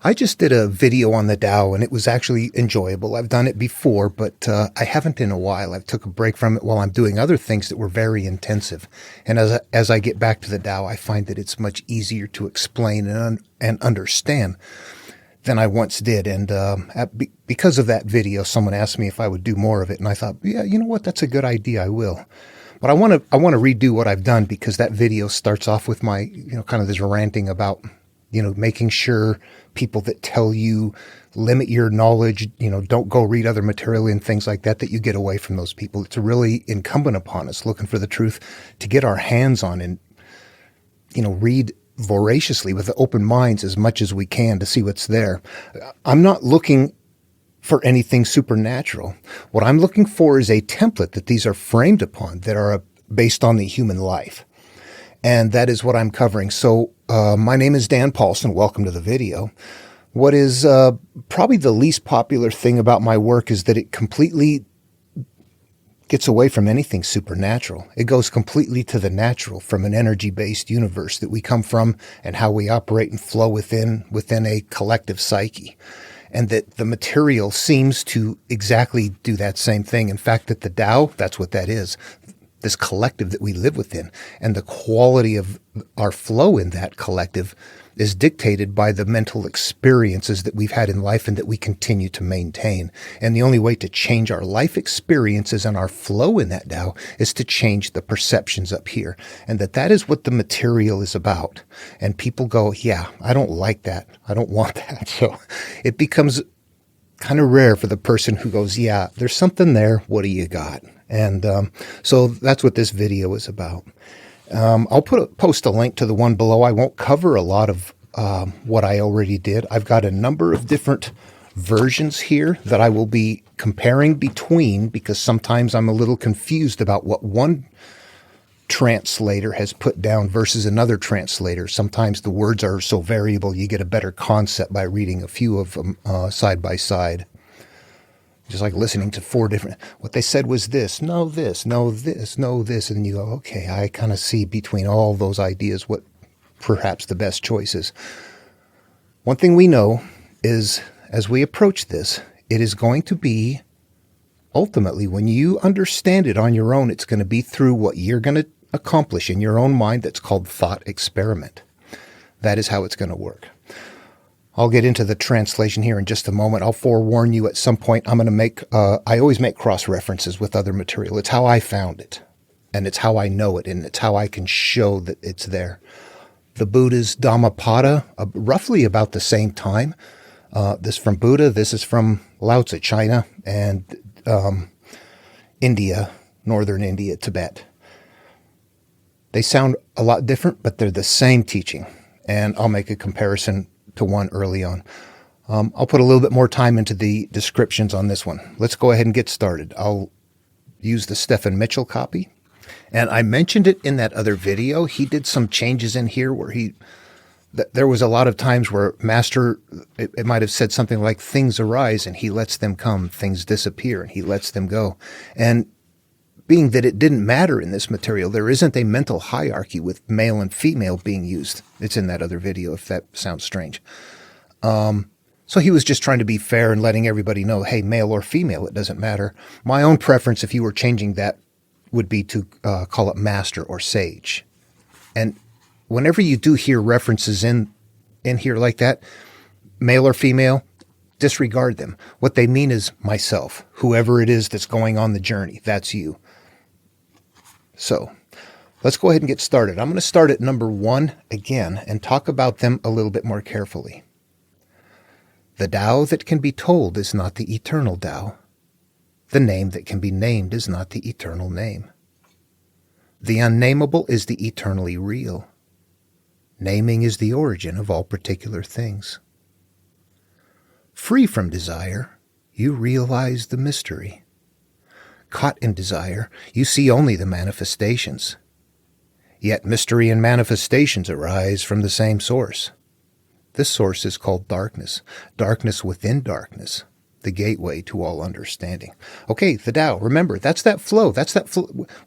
I just did a video on the Tao and it was actually enjoyable. I've done it before, but I haven't in a while. I took a break from it while I'm doing other things that were very intensive. And as I get back to the Tao, I find that it's much easier to explain and understand than I once did. And because of that video, someone asked me if I would do more of it. And I thought, yeah, you know what? That's a good idea. I will. But I want to redo what I've done because that video starts off with my, kind of this ranting about, making sure people that tell you limit your knowledge, don't go read other material and things like that, that you get away from those people. It's really incumbent upon us looking for the truth to get our hands on and, read voraciously with open minds as much as we can to see what's there. I'm not looking for anything supernatural. What I'm looking for is a template that these are framed upon that are based on the human life. And that is what I'm covering. So my name is Dan Paulson. Welcome to the video. What is probably the least popular thing about my work is that it completely gets away from anything supernatural. It goes completely to the natural, from an energy-based universe that we come from and how we operate and flow within a collective psyche. And that the material seems to exactly do that same thing. In fact, that the Tao, that's what that is. This collective that we live within, and the quality of our flow in that collective is dictated by the mental experiences that we've had in life and that we continue to maintain. And the only way to change our life experiences and our flow in that Tao is to change the perceptions up here. And that is what the material is about. And people go, yeah, I don't like that. I don't want that. So it becomes kind of rare for the person who goes, yeah, there's something there. What do you got? And so that's what this video is about. I'll post a link to the one below. I won't cover a lot of what I already did. I've got a number of different versions here that I will be comparing between, because sometimes I'm a little confused about what one translator has put down versus another translator. Sometimes the words are so variable, you get a better concept by reading a few of them side by side. Just like listening to four different, what they said was this, no, this, no, this, no, this. And you go, okay, I kind of see between all those ideas what perhaps the best choice is. One thing we know is, as we approach this, it is going to be, ultimately, when you understand it on your own, it's going to be through what you're going to accomplish in your own mind. That's called thought experiment. That is how it's going to work. I'll get into the translation here in just a moment. I'll forewarn you at some point, I'm going to make, I always make cross-references with other material. It's how I found it, and it's how I know it, and it's how I can show that it's there. The Buddha's Dhammapada, roughly about the same time. This from Buddha, this is from Lao Tzu, China, and India, northern India, Tibet. They sound a lot different, but they're the same teaching, and I'll make a comparison to one early on. I'll put a little bit more time into the descriptions on this one. Let's go ahead and get started. I'll use the Stephen Mitchell copy. And I mentioned it in that other video. He did some changes in here where there was a lot of times where Master, it might have said something like, things arise and he lets them come, things disappear and he lets them go. And being that it didn't matter in this material, there isn't a mental hierarchy with male and female being used. It's in that other video, if that sounds strange. So he was just trying to be fair and letting everybody know, hey, male or female, it doesn't matter. My own preference, if you were changing that, would be to call it master or sage. And whenever you do hear references in here like that, male or female, disregard them. What they mean is myself, whoever it is that's going on the journey, that's you. So let's go ahead and get started. I'm going to start at number 1 again and talk about them a little bit more carefully. The Tao that can be told is not the eternal Tao. The name that can be named is not the eternal name. The unnameable is the eternally real. Naming is the origin of all particular things. Free from desire, you realize the mystery. Caught in desire, you see only the manifestations. Yet mystery and manifestations arise from the same source. This source is called darkness, darkness within darkness, the gateway to all understanding. Okay, the Tao, remember, that's that flow.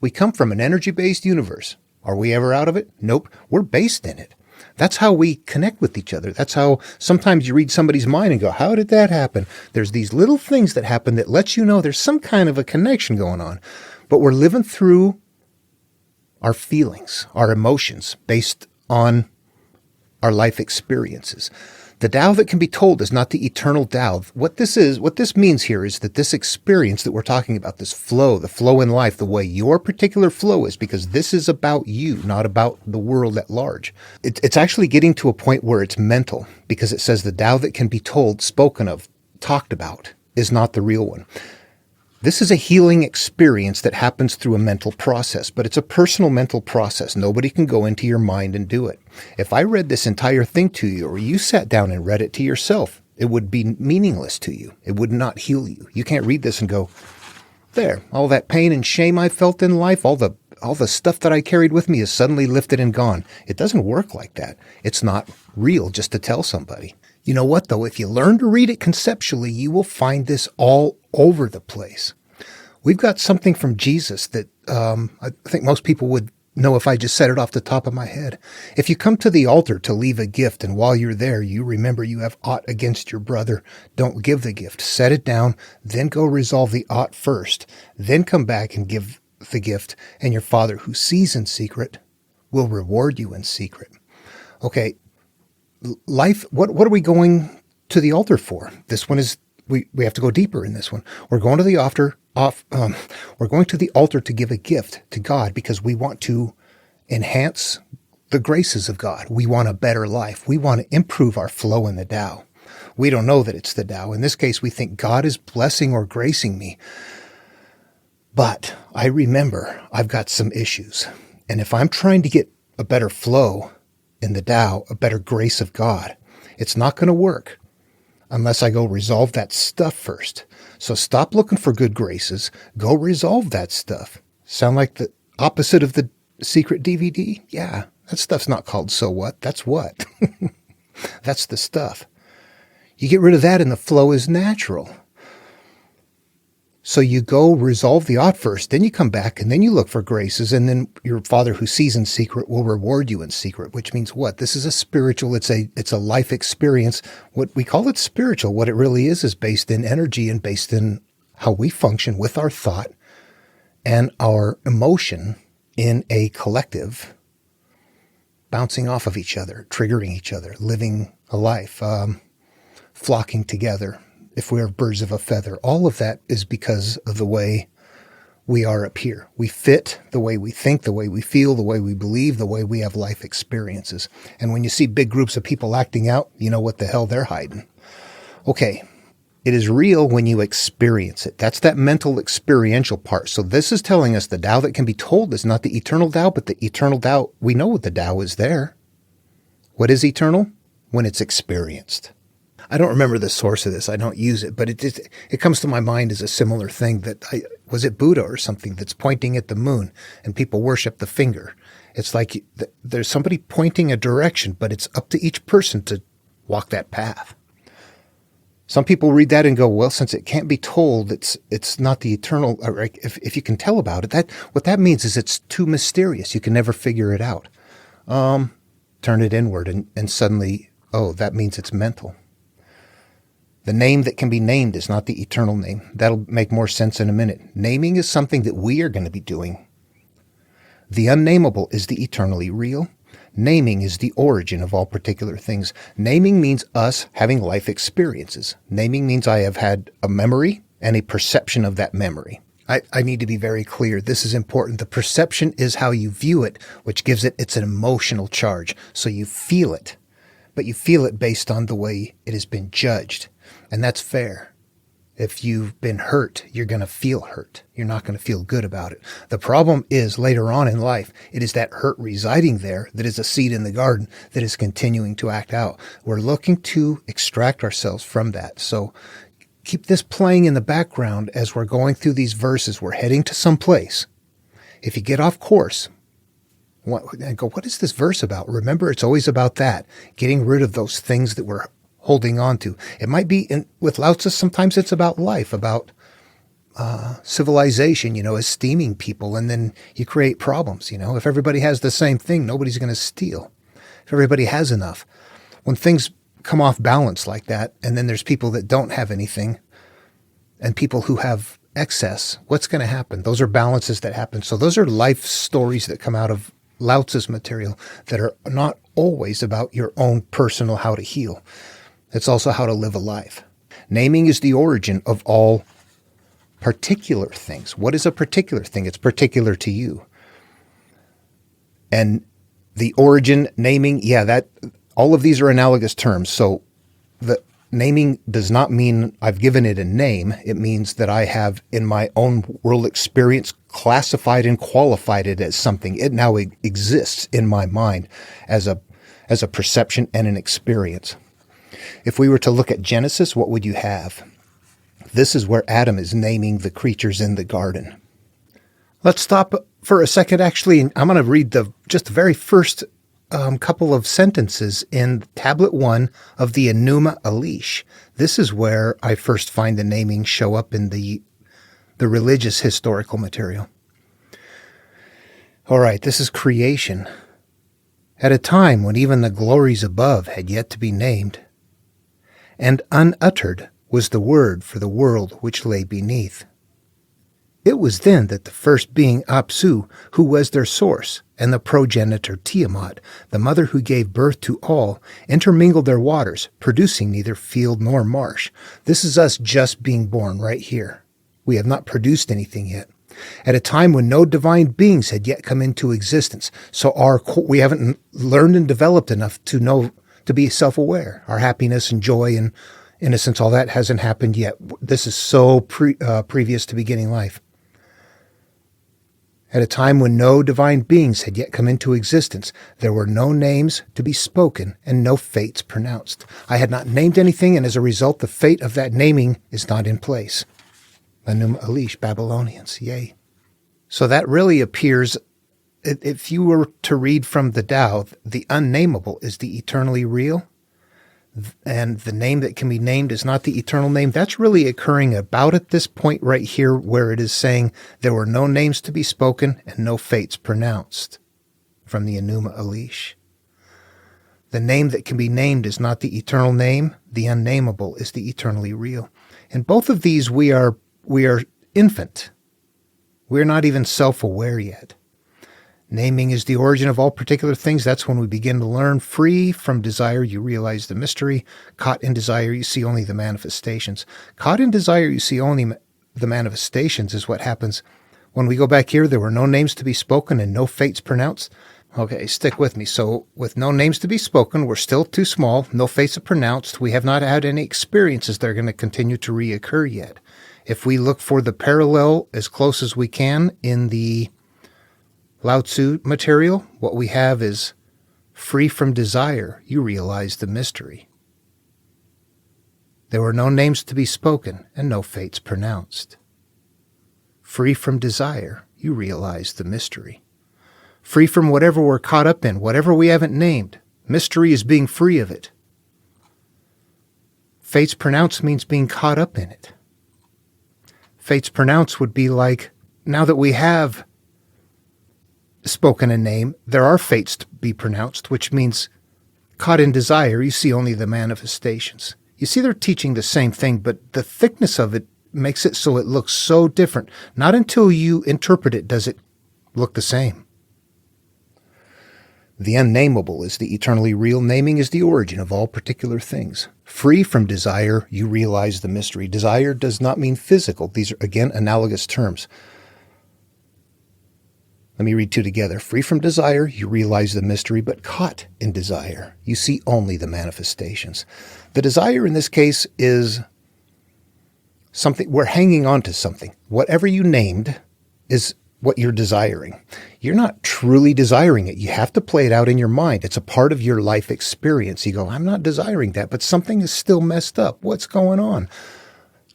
We come from an energy-based universe. Are we ever out of it? Nope, we're based in it. That's how we connect with each other. That's how sometimes you read somebody's mind and go, how did that happen? There's these little things that happen that lets you know there's some kind of a connection going on. But we're living through our feelings, our emotions, based on our life experiences. The Tao that can be told is not the eternal Tao. What this means here is that this experience that we're talking about, this flow, the flow in life, the way your particular flow is, because this is about you, not about the world at large. It's actually getting to a point where it's mental, because it says the Tao that can be told, spoken of, talked about, is not the real one. This is a healing experience that happens through a mental process, but it's a personal mental process. Nobody can go into your mind and do it. If I read this entire thing to you, or you sat down and read it to yourself, it would be meaningless to you. It would not heal you. You can't read this and go, there, all that pain and shame I felt in life, all the stuff that I carried with me is suddenly lifted and gone. It doesn't work like that. It's not real just to tell somebody. You know what, though? If you learn to read it conceptually, you will find this all over the place. We've got something from Jesus that I think most people would know if I just said it off the top of my head. If you come to the altar to leave a gift, and while you're there, you remember you have aught against your brother, don't give the gift. Set it down, then go resolve the aught first. Then come back and give the gift, and your Father who sees in secret will reward you in secret. Okay, life, what are we going to the altar for? This one is, we have to go deeper in this one. We're going to the altar. We're going to the altar to give a gift to God because we want to enhance the graces of God. We want a better life. We want to improve our flow in the Tao. We don't know that it's the Tao. In this case, we think God is blessing or gracing me. But I remember I've got some issues. And if I'm trying to get a better flow in the Tao, a better grace of God, it's not going to work unless I go resolve that stuff first. So stop looking for good graces. Go resolve that stuff. Sound like the opposite of the secret DVD? Yeah, that stuff's not called so what. That's what. That's the stuff. You get rid of that and the flow is natural. So you go resolve the ought first, then you come back and then you look for graces, and then your Father who sees in secret will reward you in secret, which means what? This is a spiritual, it's a life experience. What we call it spiritual, what it really is based in energy and based in how we function with our thought and our emotion in a collective, bouncing off of each other, triggering each other, living a life, flocking together. If we are birds of a feather, all of that is because of the way we are up here. We fit the way we think, the way we feel, the way we believe, the way we have life experiences. And when you see big groups of people acting out, you know what the hell they're hiding. Okay, it is real when you experience it. That's that mental experiential part. So this is telling us the Tao that can be told is not the eternal Tao, but the eternal Tao. We know what the Tao is there. What is eternal? When it's experienced. I don't remember the source of this. I don't use it, but it comes to my mind as a similar thing that was it Buddha or something that's pointing at the moon and people worship the finger. It's like there's somebody pointing a direction, but it's up to each person to walk that path. Some people read that and go, well, since it can't be told, it's not the eternal, or if you can tell about it, what that means is it's too mysterious. You can never figure it out. Turn it inward and suddenly, oh, that means it's mental. The name that can be named is not the eternal name. That'll make more sense in a minute. Naming is something that we are going to be doing. The unnameable is the eternally real. Naming is the origin of all particular things. Naming means us having life experiences. Naming means I have had a memory and a perception of that memory. I need to be very clear. This is important. The perception is how you view it, which gives it its an emotional charge. So you feel it, but you feel it based on the way it has been judged. And that's fair. If you've been hurt, you're going to feel hurt. You're not going to feel good about it. The problem is later on in life, it is that hurt residing there that is a seed in the garden that is continuing to act out. We're looking to extract ourselves from that. So keep this playing in the background as we're going through these verses. We're heading to some place. If you get off course, and go, what is this verse about? Remember, it's always about that. Getting rid of those things that we're holding on to. It might be with Lao Tzu, sometimes it's about life, about civilization, esteeming people, and then you create problems. If everybody has the same thing, nobody's going to steal. if everybody has enough. When things come off balance like that, and then there's people that don't have anything and people who have excess, what's going to happen? Those are balances that happen. So those are life stories that come out of Lao Tzu's material that are not always about your own personal how to heal. It's also how to live a life. Naming is the origin of all particular things. What is a particular thing? It's particular to you. And the origin, naming, that all of these are analogous terms. So the naming does not mean I've given it a name. It means that I have, in my own world experience, classified and qualified it as something. It now exists in my mind as a perception and an experience. If we were to look at Genesis, what would you have? This is where Adam is naming the creatures in the garden. Let's stop for a second. Actually, I'm going to read just the very first couple of sentences in Tablet 1 of the Enuma Elish. This is where I first find the naming show up in the religious historical material. All right, this is creation. At a time when even the glories above had yet to be named, and unuttered was the word for the world which lay beneath. It was then that the first being Apsu, who was their source, and the progenitor Tiamat, the mother who gave birth to all, intermingled their waters, producing neither field nor marsh. This is us just being born right here. We have not produced anything yet. At a time when no divine beings had yet come into existence, so we haven't learned and developed enough to be self-aware. Our happiness and joy and innocence, all that hasn't happened yet. This is so previous to beginning life. At a time when no divine beings had yet come into existence, there were no names to be spoken and no fates pronounced. I had not named anything, and as a result, the fate of that naming is not in place. Enuma Elish, Babylonians, yay. So that really appears, if you were to read from the Tao, the unnameable is the eternally real, and the name that can be named is not the eternal name. That's really occurring about at this point right here where it is saying there were no names to be spoken and no fates pronounced from the Enuma Elish. The name that can be named is not the eternal name. The unnameable is the eternally real. In both of these, we are infant. We're not even self-aware yet. Naming is the origin of all particular things. That's when we begin to learn. Free from desire, you realize the mystery. Caught in desire, you see only the manifestations. Caught in desire, you see only the manifestations is what happens. When we go back here, there were no names to be spoken and no fates pronounced. Okay, stick with me. So with no names to be spoken, we're still too small. No fates are pronounced. We have not had any experiences that are going to continue to reoccur yet. If we look for the parallel as close as we can in the Lao Tzu material, what we have is free from desire, you realize the mystery. There were no names to be spoken and no fates pronounced. Free from desire, you realize the mystery. Free from whatever we're caught up in, whatever we haven't named. Mystery is being free of it. Fates pronounced means being caught up in it. Fates pronounced would be like, now that we have spoken a name, there are fates to be pronounced, which means caught in desire, you see only the manifestations. You see, they're teaching the same thing, but the thickness of it makes it so it looks so different. Not until you interpret it does it look the same. The unnameable is the eternally real. Naming is the origin of all particular things. Free from desire, you realize the mystery. Desire does not mean physical. These are, again, analogous terms. Let me read two together. Free from desire, you realize the mystery, but caught in desire, you see only the manifestations. The desire in this case is something, we're hanging on to something. Whatever you named is what you're desiring. You're not truly desiring it. You have to play it out in your mind. It's a part of your life experience. You go, I'm not desiring that, but something is still messed up. What's going on?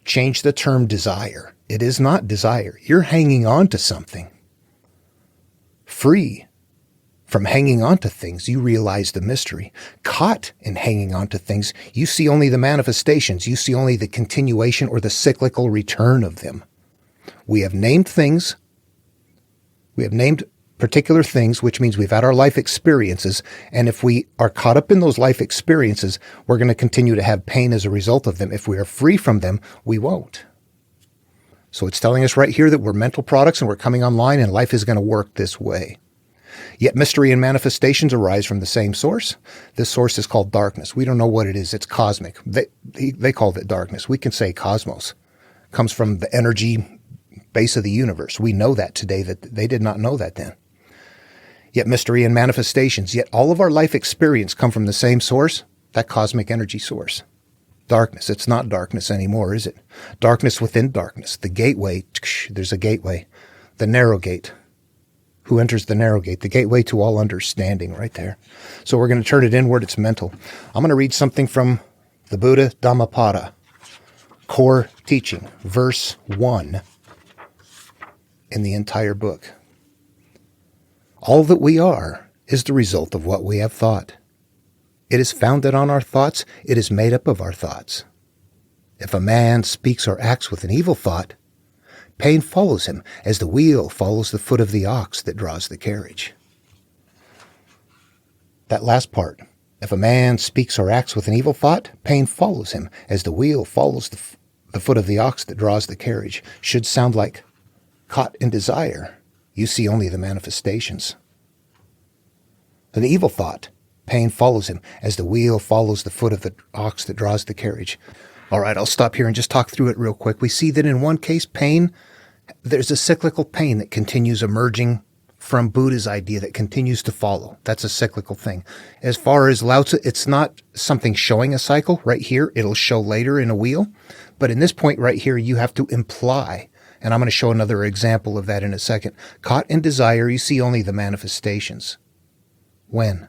Change the term desire. It is not desire. You're hanging on to something. Free from hanging on to things, you realize the mystery. Caught in hanging on to things, you see only the manifestations. You see only the continuation or the cyclical return of them. We have named things. We have named particular things, which means we've had our life experiences. And if we are caught up in those life experiences, we're going to continue to have pain as a result of them. If we are free from them, we won't. So it's telling us right here that we're mental products and we're coming online and life is going to work this way. Yet mystery and manifestations arise from the same source. This source is called darkness. We don't know what it is. It's cosmic. They called it darkness. We can say cosmos. It comes from the energy base of the universe. We know that today, that they did not know that then. Yet mystery and manifestations, yet all of our life experience come from the same source, that cosmic energy source. Darkness. It's not darkness anymore, is it? Darkness within darkness. The gateway. There's a gateway. The narrow gate. Who enters the narrow gate? The gateway to all understanding right there. So we're going to turn it inward. It's mental. I'm going to read something from the Buddha Dhammapada, core teaching, verse 1 in the entire book. All that we are is the result of what we have thought. It is founded on our thoughts. It is made up of our thoughts. If a man speaks or acts with an evil thought, pain follows him as the wheel follows the foot of the ox that draws the carriage. That last part. If a man speaks or acts with an evil thought, pain follows him as the wheel follows the foot of the ox that draws the carriage. Should sound like caught in desire. You see only the manifestations. An evil thought. Pain follows him as the wheel follows the foot of the ox that draws the carriage. All right, I'll stop here and just talk through it real quick. We see that in one case, pain, there's a cyclical pain that continues emerging from Buddha's idea that continues to follow. That's a cyclical thing. As far as Lao Tzu, it's not something showing a cycle right here. It'll show later in a wheel. But in this point right here, you have to imply. And I'm going to show another example of that in a second. Caught in desire, you see only the manifestations. When?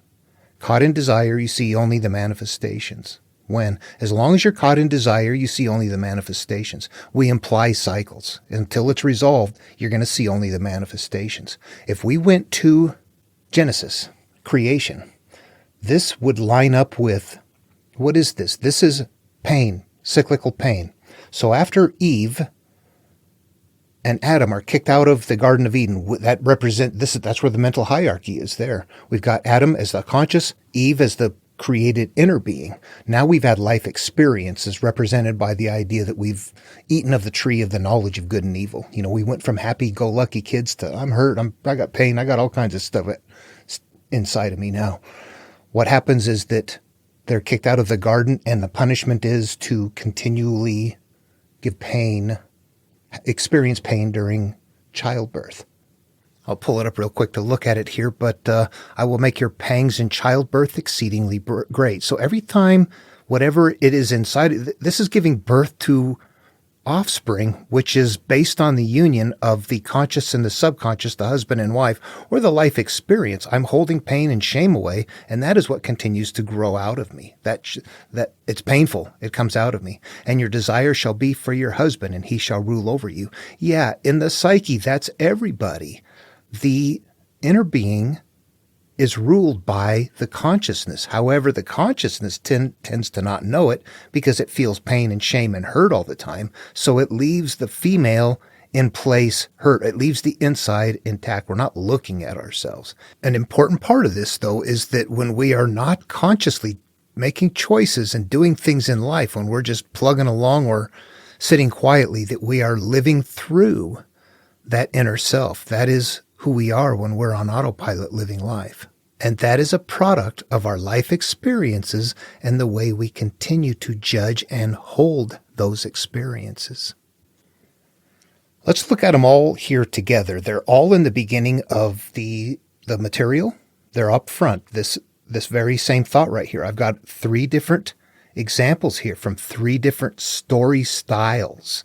Caught in desire, you see only the manifestations. When? As long as you're caught in desire, you see only the manifestations. We imply cycles. Until it's resolved, you're going to see only the manifestations. If we went to Genesis, creation, this would line up with, what is this? This is pain, cyclical pain. So after Eve and Adam are kicked out of the Garden of Eden, that's where the mental hierarchy is there. We've got Adam as the conscious, Eve as the created inner being. Now we've had life experiences represented by the idea that we've eaten of the tree of the knowledge of good and evil. You know, we went from happy-go-lucky kids to I'm hurt, I got pain, I got all kinds of stuff inside of me now. What happens is that they're kicked out of the garden and the punishment is to continually give pain, experience pain during childbirth. I'll pull it up real quick to look at it here, but I will make your pangs in childbirth exceedingly great. So every time, whatever it is inside, this is giving birth to offspring, which is based on the union of the conscious and the subconscious, the husband and wife, or the life experience. I'm holding pain and shame away, and that is what continues to grow out of me. That it's painful. It comes out of me. And your desire shall be for your husband, and he shall rule over you. Yeah, in the psyche, that's everybody. The inner being is ruled by the consciousness. However, the consciousness tends to not know it because it feels pain and shame and hurt all the time. So it leaves the female in place hurt. It leaves the inside intact. We're not looking at ourselves. An important part of this, though, is that when we are not consciously making choices and doing things in life, when we're just plugging along or sitting quietly, that we are living through that inner self. That is who we are when we're on autopilot living life. And that is a product of our life experiences and the way we continue to judge and hold those experiences. Let's look at them all here together. They're all in the beginning of the material. They're up front. This very same thought right here. I've got 3 different examples here from 3 different story styles.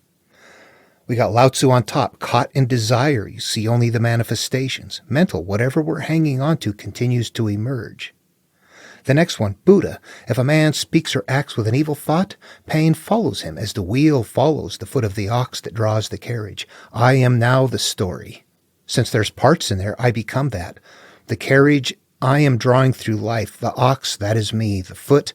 We got Lao Tzu on top, caught in desire. You see only the manifestations. Mental, whatever we're hanging on to continues to emerge. The next one, Buddha. If a man speaks or acts with an evil thought, pain follows him as the wheel follows the foot of the ox that draws the carriage. I am now the story. Since there's parts in there, I become that. The carriage, I am drawing through life. The ox, that is me. The foot,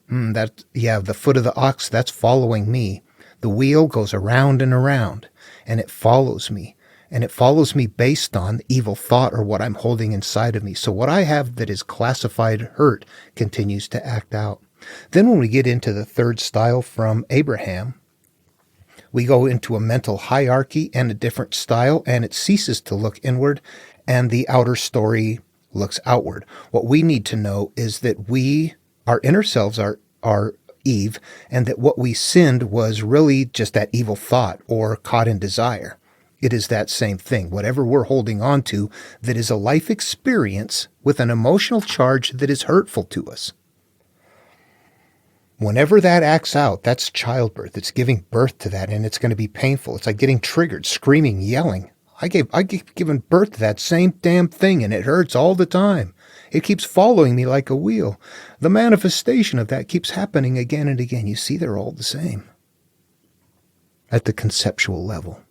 the foot of the ox, that's following me. The wheel goes around and around, and it follows me. and it follows me based on the evil thought or what I'm holding inside of me. So what I have that is classified hurt continues to act out. Then when we get into the third style from Abraham, we go into a mental hierarchy and a different style, and it ceases to look inward, and the outer story looks outward. What we need to know is that our inner selves are Eve, and that what we sinned was really just that evil thought or caught in desire. It is that same thing. Whatever we're holding on to that is a life experience with an emotional charge that is hurtful to us. Whenever that acts out, that's childbirth. It's giving birth to that, and it's going to be painful. It's like getting triggered, screaming, yelling. I gave given birth to that same damn thing, and it hurts all the time. It keeps following me like a wheel. The manifestation of that keeps happening again and again. You see, they're all the same at the conceptual level.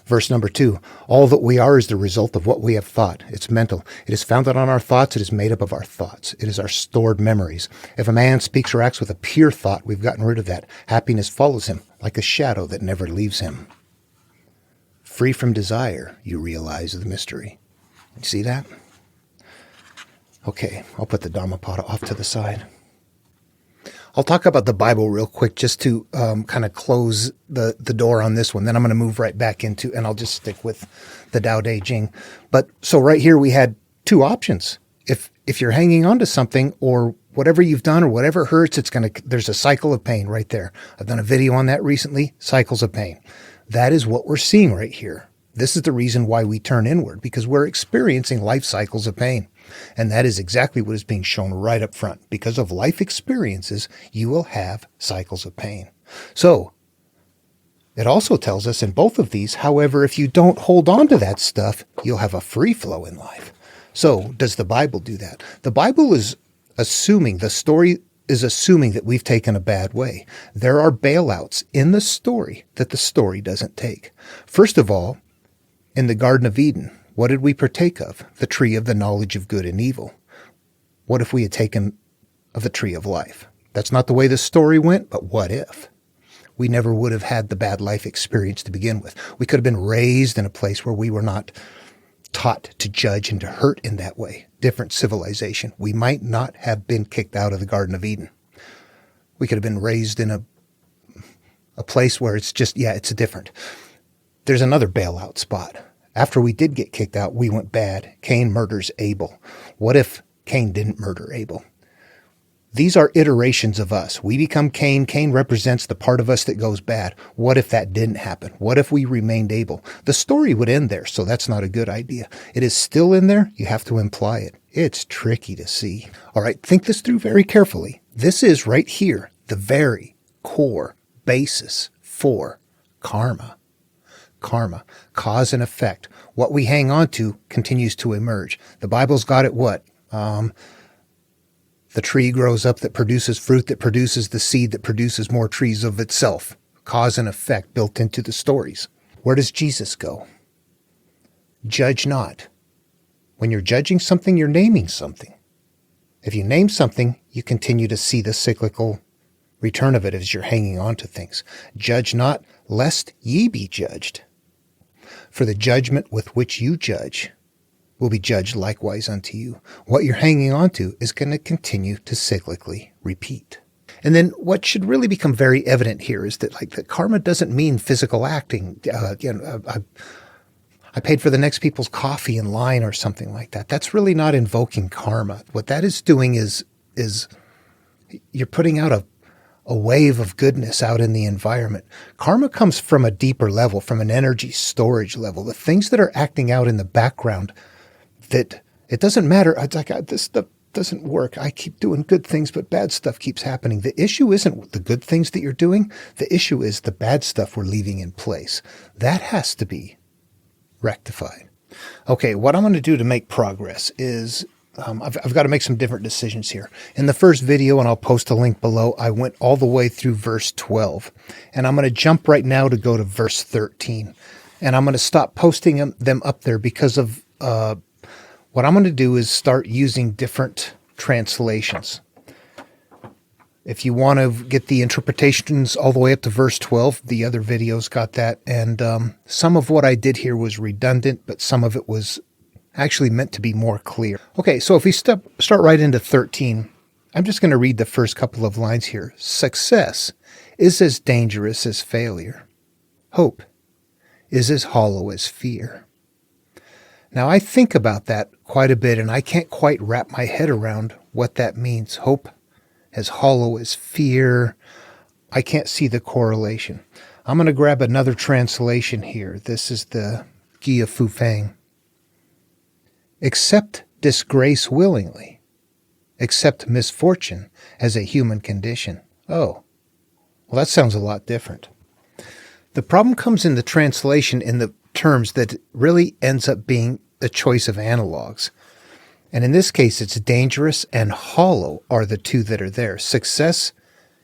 Verse number 2, all that we are is the result of what we have thought. It's mental. It is founded on our thoughts. It is made up of our thoughts. It is our stored memories. If a man speaks or acts with a pure thought, we've gotten rid of that. Happiness follows him like a shadow that never leaves him. Free from desire, you realize the mystery. You see that? Okay, I'll put the Dhammapada off to the side. I'll talk about the Bible real quick just to kind of close the door on this one. Then I'm going to move right back into, and I'll just stick with the Tao Te Ching. But so right here we had two options. If you're hanging on to something or whatever you've done or whatever hurts, there's a cycle of pain right there. I've done a video on that recently, cycles of pain. That is what we're seeing right here. This is the reason why we turn inward, because we're experiencing life cycles of pain. And that is exactly what is being shown right up front. Because of life experiences, you will have cycles of pain. So it also tells us in both of these, however, if you don't hold on to that stuff, you'll have a free flow in life. So does the Bible do that? The Bible is assuming, the story is assuming that we've taken a bad way. There are bailouts in the story that the story doesn't take. First of all, in the Garden of Eden, what did we partake of? The tree of the knowledge of good and evil. What if we had taken of the tree of life? That's not the way the story went, but what if? We never would have had the bad life experience to begin with. We could have been raised in a place where we were not taught to judge and to hurt in that way. Different civilization. We might not have been kicked out of the Garden of Eden. We could have been raised in a place where it's just, it's different. There's another bailout spot. After we did get kicked out, we went bad. Cain murders Abel. What if Cain didn't murder Abel? These are iterations of us. We become Cain. Cain represents the part of us that goes bad. What if that didn't happen? What if we remained Abel? The story would end there, so that's not a good idea. It is still in there. You have to imply it. It's tricky to see. All right, think this through very carefully. This is right here, the very core basis for karma. Karma, cause and effect. What we hang on to continues to emerge. The Bible's got it what? The tree grows up that produces fruit, that produces the seed, that produces more trees of itself. Cause and effect built into the stories. Where does Jesus go? Judge not. When you're judging something, you're naming something. If you name something, you continue to see the cyclical return of it as you're hanging on to things. Judge not, lest ye be judged. For the judgment with which you judge will be judged likewise unto you. What you're hanging on to is going to continue to cyclically repeat. And then what should really become very evident here is that that karma doesn't mean physical acting. I paid for the next people's coffee in line or something like that. That's really not invoking karma. What that is doing is you're putting out a wave of goodness out in the environment. Karma comes from a deeper level, from an energy storage level. The things that are acting out in the background, that it doesn't matter. It's like, this stuff doesn't work. I keep doing good things, but bad stuff keeps happening. The issue isn't the good things that you're doing. The issue is the bad stuff we're leaving in place. That has to be rectified. Okay, what I'm going to do to make progress is I've got to make some different decisions here. In the first video, and I'll post a link below, I went all the way through verse 12. And I'm going to jump right now to go to verse 13. And I'm going to stop posting them up there because of what I'm going to do is start using different translations. If you want to get the interpretations all the way up to verse 12, the other videos got that. And some of what I did here was redundant, but some of it was actually meant to be more clear. Okay, so if we start right into 13, I'm just going to read the first couple of lines here. Success is as dangerous as failure. Hope is as hollow as fear. Now, I think about that quite a bit, and I can't quite wrap my head around what that means. Hope as hollow as fear. I can't see the correlation. I'm going to grab another translation here. This is the Gia Fu Fang. Accept disgrace willingly. Accept misfortune as a human condition. Oh, well, that sounds a lot different. The problem comes in the translation in the terms that really ends up being a choice of analogs. And in this case, it's dangerous and hollow are the two that are there. Success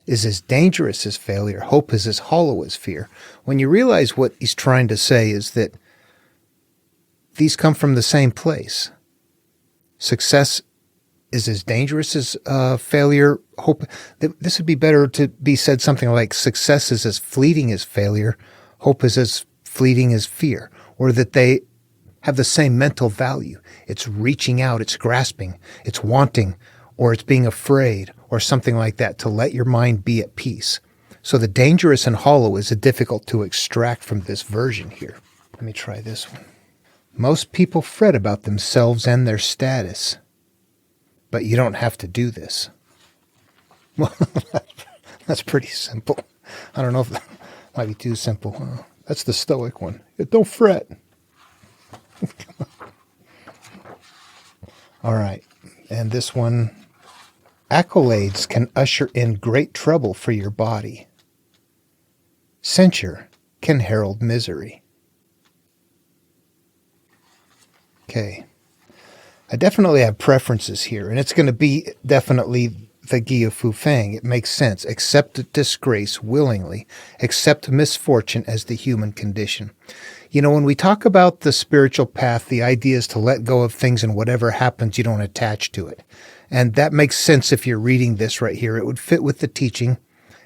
is as dangerous as failure. Hope is as hollow as fear. When you realize what he's trying to say is that these come from the same place. Success is as dangerous as failure. Hope. This would be better to be said something like success is as fleeting as failure. Hope is as fleeting as fear. Or that they have the same mental value. It's reaching out, it's grasping, it's wanting, or it's being afraid, or something like that, to let your mind be at peace. So the dangerous and hollow is difficult to extract from this version here. Let me try this one. Most people fret about themselves and their status, but you don't have to do this. Well, that's pretty simple. I don't know if that might be too simple. That's the Stoic one. Don't fret. All right. And this one, accolades can usher in great trouble for your body. Censure can herald misery. Okay. I definitely have preferences here, and it's going to be definitely the Gia Fu Fang. It makes sense. Accept disgrace willingly. Accept misfortune as the human condition. You know, when we talk about the spiritual path, the idea is to let go of things, and whatever happens, you don't attach to it. And that makes sense if you're reading this right here. It would fit with the teaching,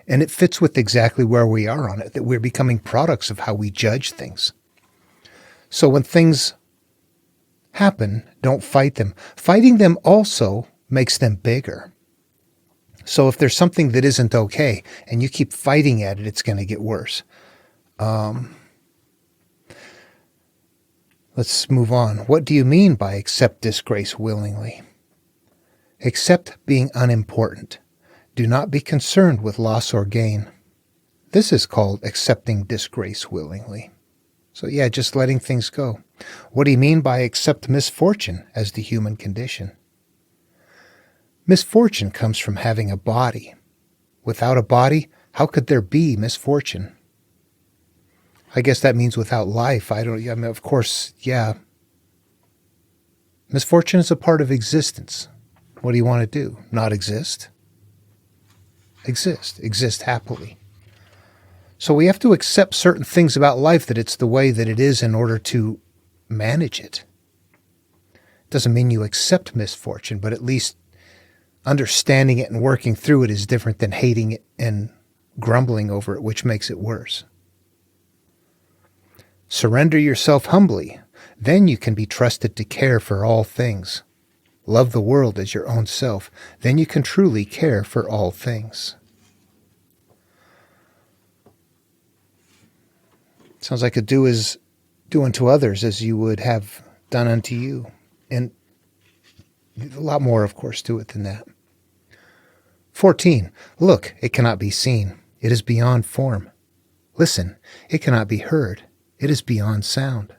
and it fits with exactly where we are on it, that we're becoming products of how we judge things. So when things happen, don't fight them. Fighting them also makes them bigger. So if there's something that isn't okay, and you keep fighting at it, it's going to get worse. Let's move on. What do you mean by accept disgrace willingly? Accept being unimportant. Do not be concerned with loss or gain. This is called accepting disgrace willingly. So yeah, just letting things go. What do you mean by accept misfortune as the human condition? Misfortune comes from having a body. Without a body, how could there be misfortune? I guess that means without life. I mean, of course, yeah. Misfortune is a part of existence. What do you want to do? Not exist? Exist. Exist happily. So we have to accept certain things about life, that it's the way that it is in order to manage it. Doesn't mean you accept misfortune, but at least understanding it and working through it is different than hating it and grumbling over it, which makes it worse. Surrender yourself humbly. Then you can be trusted to care for all things. Love the world as your own self. Then you can truly care for all things. Sounds like do unto others as you would have done unto you. And a lot more, of course, to it than that. 14. Look, it cannot be seen. It is beyond form. Listen, it cannot be heard. It is beyond sound.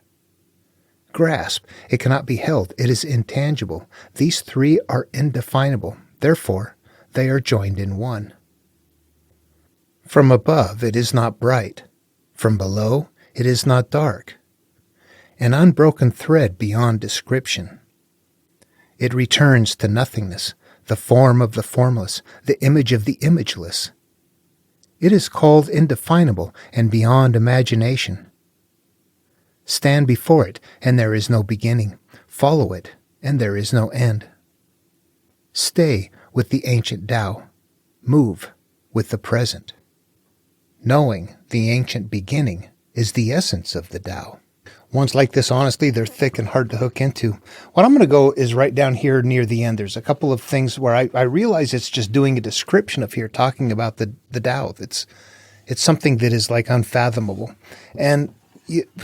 Grasp, it cannot be held. It is intangible. These three are indefinable. Therefore, they are joined in one. From above, it is not bright. From below, it is not dark. An unbroken thread beyond description. It returns to nothingness, the form of the formless, the image of the imageless. It is called indefinable and beyond imagination. Stand before it, and there is no beginning. Follow it, and there is no end. Stay with the ancient Tao. move with the present. Knowing the ancient beginning is the essence of the Tao. Ones like this, honestly, they're thick and hard to hook into. What I'm going to go is right down here near the end. There's a couple of things where I realize it's just doing a description of here, talking about the Tao. It's something that is like unfathomable. And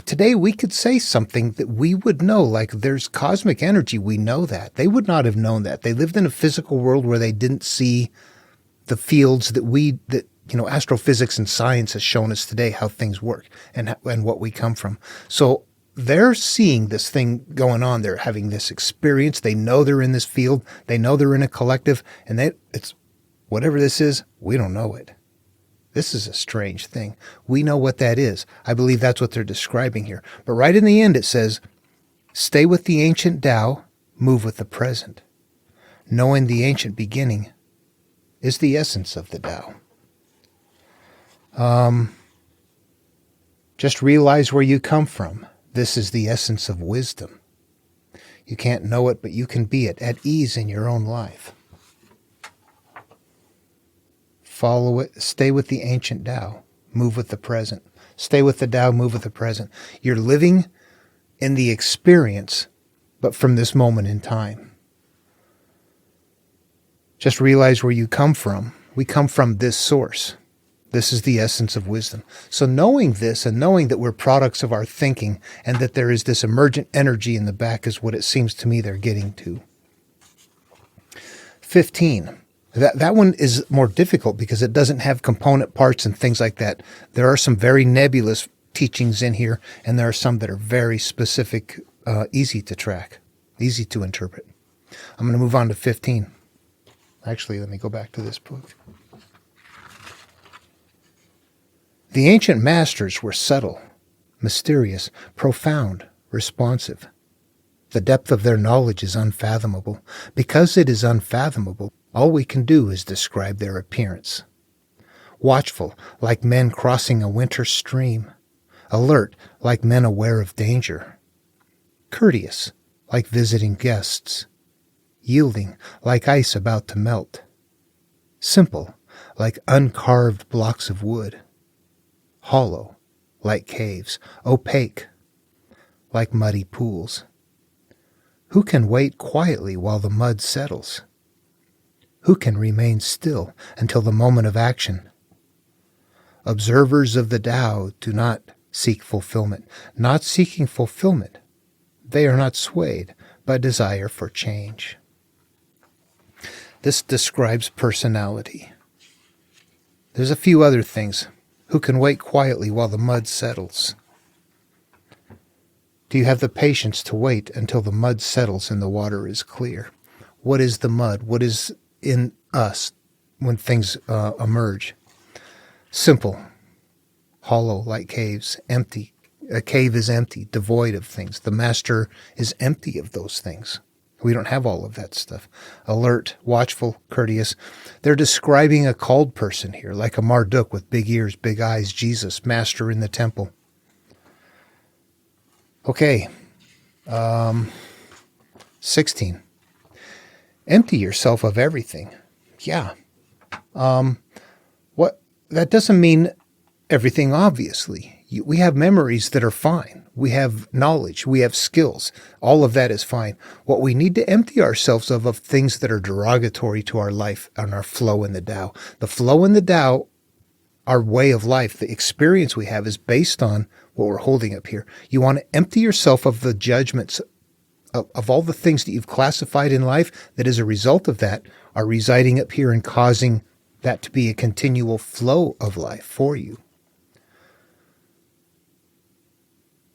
today we could say something that we would know, like there's cosmic energy. We know that. They would not have known that. They lived in a physical world where they didn't see the fields that astrophysics and science has shown us today how things work and what we come from. So they're seeing this thing going on. They're having this experience. They know they're in this field. They know they're in a collective, and it's whatever this is, we don't know it. This is a strange thing. We know what that is. I believe that's what they're describing here. But right in the end, it says, stay with the ancient Tao, move with the present. Knowing the ancient beginning is the essence of the Tao. Just realize where you come from. This is the essence of wisdom. You can't know it, but you can be it at ease in your own life. Follow it. Stay with the ancient Tao. Move with the present. Stay with the Tao. Move with the present. You're living in the experience, but from this moment in time. Just realize where you come from. We come from this source. This is the essence of wisdom. So knowing this and knowing that we're products of our thinking and that there is this emergent energy in the back is what it seems to me they're getting to. 15. That one is more difficult because it doesn't have component parts and things like that. There are some very nebulous teachings in here, and there are some that are very specific, easy to track, easy to interpret. I'm going to move on to 15. Actually, let me go back to this book. The ancient masters were subtle, mysterious, profound, responsive. The depth of their knowledge is unfathomable. Because it is unfathomable, all we can do is describe their appearance. Watchful, like men crossing a winter stream. Alert, like men aware of danger. Courteous, like visiting guests. Yielding, like ice about to melt. Simple, like uncarved blocks of wood. Hollow, like caves. Opaque, like muddy pools. Who can wait quietly while the mud settles? Who can remain still until the moment of action? Observers of the Tao do not seek fulfillment. Not seeking fulfillment, they are not swayed by desire for change. This describes personality. There's a few other things. Who can wait quietly while the mud settles? Do you have the patience to wait until the mud settles and the water is clear? What is the mud? What is in us when things emerge? Simple, hollow like caves, empty. A cave is empty, devoid of things. The master is empty of those things. We don't have all of that stuff. Alert, watchful, courteous. They're describing a called person here, like a Marduk with big ears, big eyes, Jesus, master in the temple. Okay, 16. Empty yourself of everything. Yeah. That doesn't mean everything, obviously. We have memories that are fine. We have knowledge. We have skills. All of that is fine. What we need to empty ourselves of things that are derogatory to our life and our flow in the Tao. The flow in the Tao, our way of life, the experience we have is based on what we're holding up here. You want to empty yourself of the judgments of all the things that you've classified in life that as a result of that are residing up here and causing that to be a continual flow of life for you.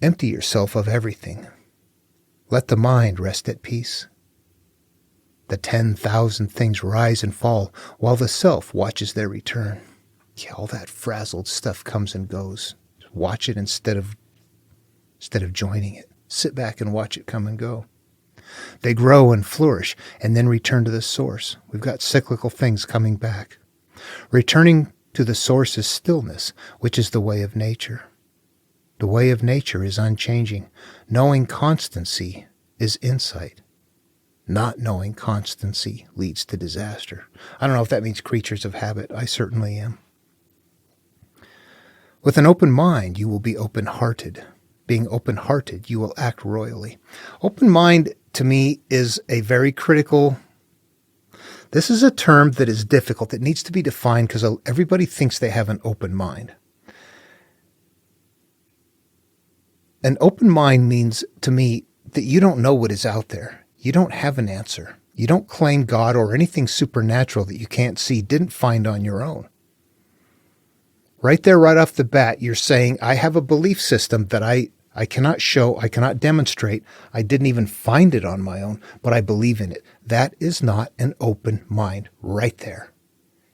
Empty yourself of everything. Let the mind rest at peace. The 10,000 things rise and fall while the self watches their return. Yeah, all that frazzled stuff comes and goes. Watch it instead of joining it. Sit back and watch it come and go. They grow and flourish and then return to the source. We've got cyclical things coming back. Returning to the source is stillness, which is the way of nature. The way of nature is unchanging. Knowing constancy is insight. Not knowing constancy leads to disaster. I don't know if that means creatures of habit. I certainly am. With an open mind, you will be open-hearted. Being open-hearted, you will act royally. Open mind, to me, is a very critical... This is a term that is difficult. It needs to be defined because everybody thinks they have an open mind. An open mind means, to me, that you don't know what is out there. You don't have an answer. You don't claim God or anything supernatural that you can't see, didn't find on your own. Right there, right off the bat, you're saying, I have a belief system that I cannot show, I cannot demonstrate, I didn't even find it on my own, but I believe in it. That is not an open mind right there.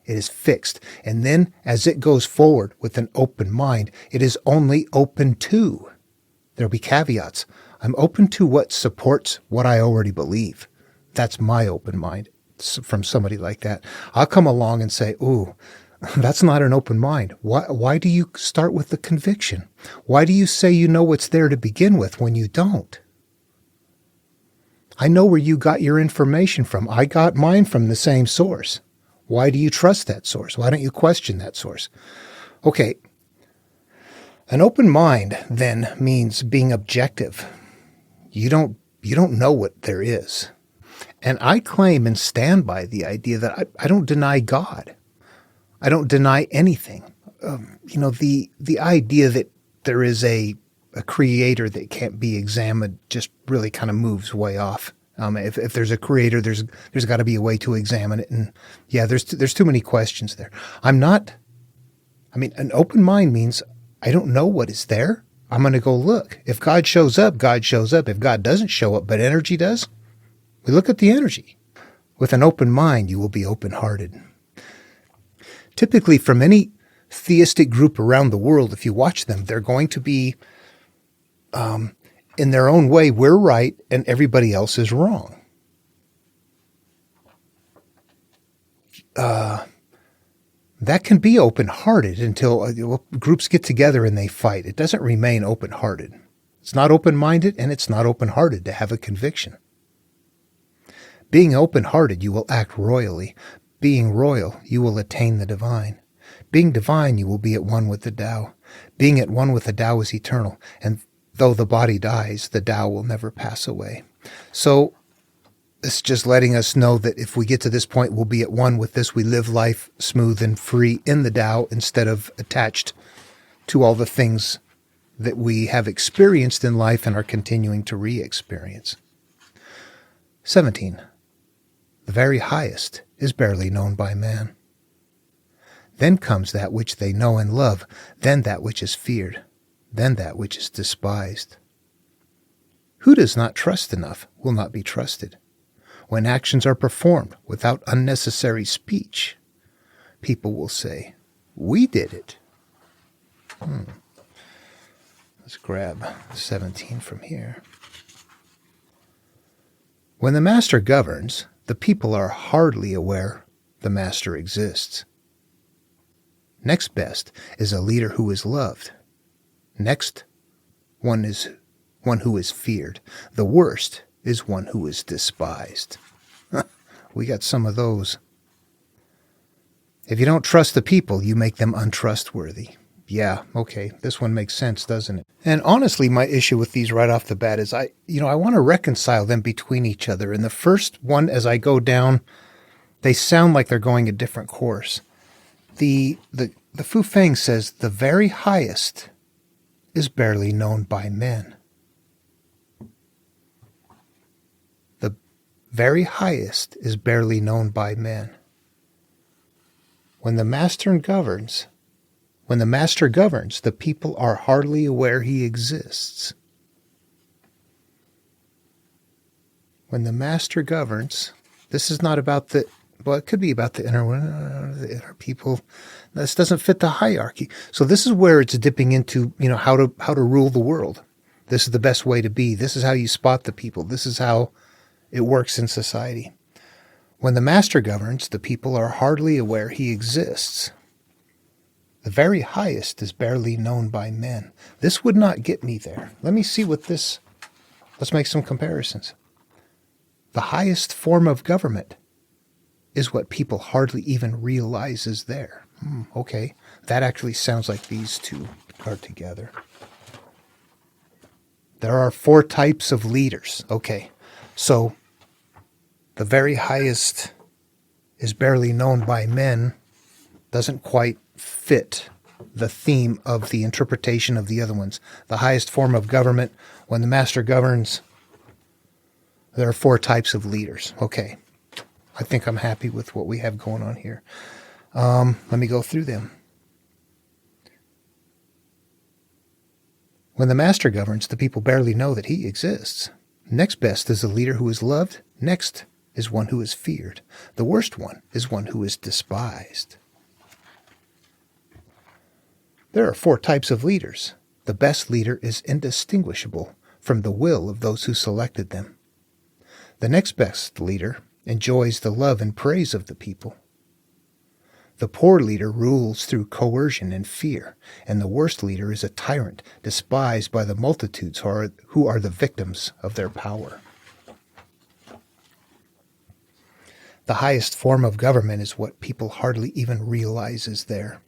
It is fixed. And then as it goes forward with an open mind, it is only open to. There'll be caveats. I'm open to what supports what I already believe. That's my open mind from somebody like that. I'll come along and say, ooh, that's not an open mind. Why do you start with the conviction? Why do you say you know what's there to begin with when you don't? I know where you got your information from. I got mine from the same source. Why do you trust that source? Why don't you question that source? Okay. An open mind then means being objective. You don't know what there is. And I claim and stand by the idea that I don't deny God. I don't deny anything. The idea that there is a creator that can't be examined just really kind of moves way off. If there's a creator, there's got to be a way to examine it. And yeah, there's too many questions there. An open mind means I don't know what is there. I'm going to go look. If God shows up, God shows up. If God doesn't show up, but energy does, we look at the energy. With an open mind, you will be open-hearted. Typically, from any theistic group around the world, if you watch them, they're going to be, in their own way, we're right and everybody else is wrong. That can be open-hearted until groups get together and they fight. It doesn't remain open-hearted. It's not open-minded and it's not open-hearted to have a conviction. Being open-hearted, you will act royally. Being royal, you will attain the divine. Being divine, you will be at one with the Tao. Being at one with the Tao is eternal, and though the body dies, the Tao will never pass away. So it's just letting us know that if we get to this point, we'll be at one with this. We live life smooth and free in the Tao instead of attached to all the things that we have experienced in life and are continuing to re-experience. 17. The very highest is barely known by man. Then comes that which they know and love, then that which is feared, then that which is despised. Who does not trust enough will not be trusted. When actions are performed without unnecessary speech, people will say, we did it. Let's grab 17 from here. When the master governs, the people are hardly aware the master exists. Next best is a leader who is loved. Next one is one who is feared. The worst is one who is despised. We got some of those. If you don't trust the people, you make them untrustworthy. Yeah, okay, this one makes sense, doesn't it? And honestly, my issue with these right off the bat is I want to reconcile them between each other. And the first one, as I go down, they sound like they're going a different course. The Fu Feng says the very highest is barely known by men. The very highest is barely known by men. When the master governs, the people are hardly aware he exists. When the master governs, this is not about the, well, it could be about the inner people. This doesn't fit the hierarchy. So this is where it's dipping into, how to rule the world. This is the best way to be. This is how you spot the people. This is how it works in society. When the master governs, the people are hardly aware he exists. The very highest is barely known by men. This would not get me there. Let me see what this, let's make some comparisons. The highest form of government is what people hardly even realize is there. Okay, that actually sounds like these two are together. There are 4 types of leaders. Okay, so the very highest is barely known by men, doesn't quite fit the theme of the interpretation of the other ones. The highest form of government, when the master governs, there are 4 types of leaders. Okay, I think I'm happy with what we have going on here. Let me go through them. When the master governs, the people barely know that he exists. Next best is a leader who is loved. Next is one who is feared. The worst one is one who is despised. There are 4 types of leaders. The best leader is indistinguishable from the will of those who selected them. The next best leader enjoys the love and praise of the people. The poor leader rules through coercion and fear, and the worst leader is a tyrant, despised by the multitudes who are the victims of their power. The highest form of government is what people hardly even realize is there.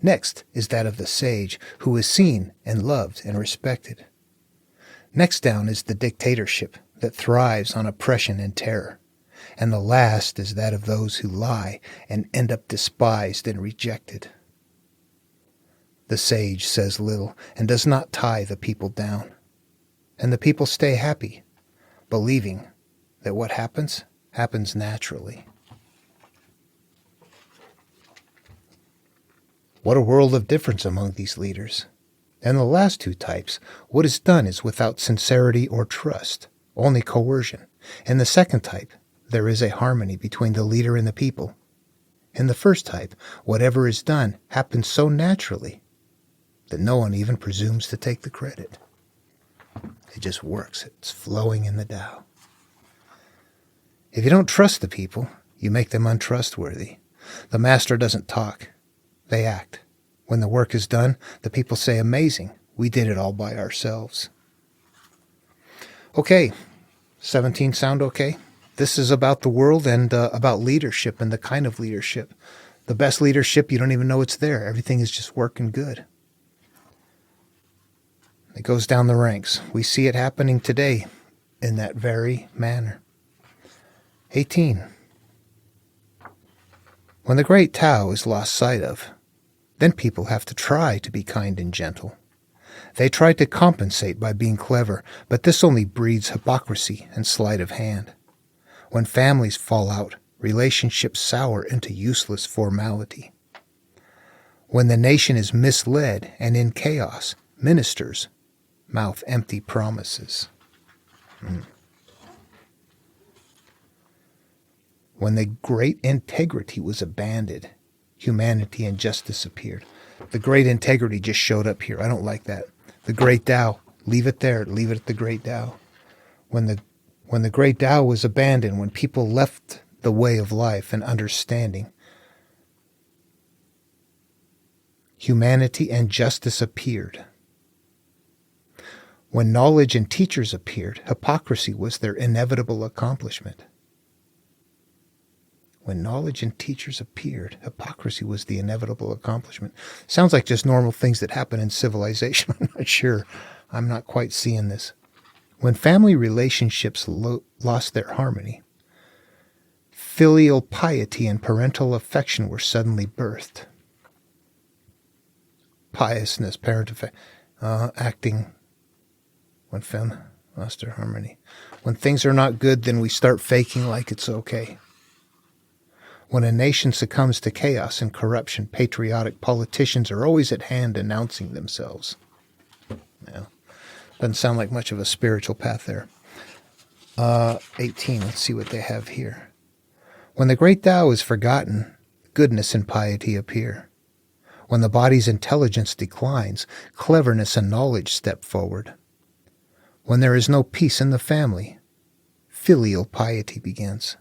Next is that of the sage, who is seen and loved and respected. Next down is the dictatorship that thrives on oppression and terror. And the last is that of those who lie and end up despised and rejected. The sage says little and does not tie the people down. And the people stay happy, believing that what happens naturally. What a world of difference among these leaders. And the last 2 types, what is done is without sincerity or trust, only coercion. In the second type, there is a harmony between the leader and the people. In the first type, whatever is done happens so naturally that no one even presumes to take the credit. It just works. It's flowing in the Tao. If you don't trust the people, you make them untrustworthy. The master doesn't talk. They act. When the work is done, the people say, "Amazing. We did it all by ourselves." Okay, 17 sound okay? This is about the world and about leadership and the kind of leadership. The best leadership, you don't even know it's there. Everything is just working good. It goes down the ranks. We see it happening today in that very manner. 18. When the great Tao is lost sight of, then people have to try to be kind and gentle. They try to compensate by being clever, but this only breeds hypocrisy and sleight of hand. When families fall out, relationships sour into useless formality. When the nation is misled and in chaos, ministers mouth empty promises. When the great integrity was abandoned, humanity and justice appeared. The great integrity just showed up here. I don't like that. The great Tao, leave it there. Leave it at the great Tao. When the great Tao was abandoned, when people left the way of life and understanding, humanity and justice appeared. When knowledge and teachers appeared, hypocrisy was their inevitable accomplishment. When knowledge and teachers appeared, hypocrisy was the inevitable accomplishment. Sounds like just normal things that happen in civilization. I'm not sure. I'm not quite seeing this. When family relationships lost their harmony, filial piety and parental affection were suddenly birthed. Piousness, acting when family lost their harmony. When things are not good, then we start faking like it's okay. When a nation succumbs to chaos and corruption, patriotic politicians are always at hand announcing themselves. Yeah. Doesn't sound like much of a spiritual path there. 18, let's see what they have here. When the great Tao is forgotten, goodness and piety appear. When the body's intelligence declines, cleverness and knowledge step forward. When there is no peace in the family, filial piety begins.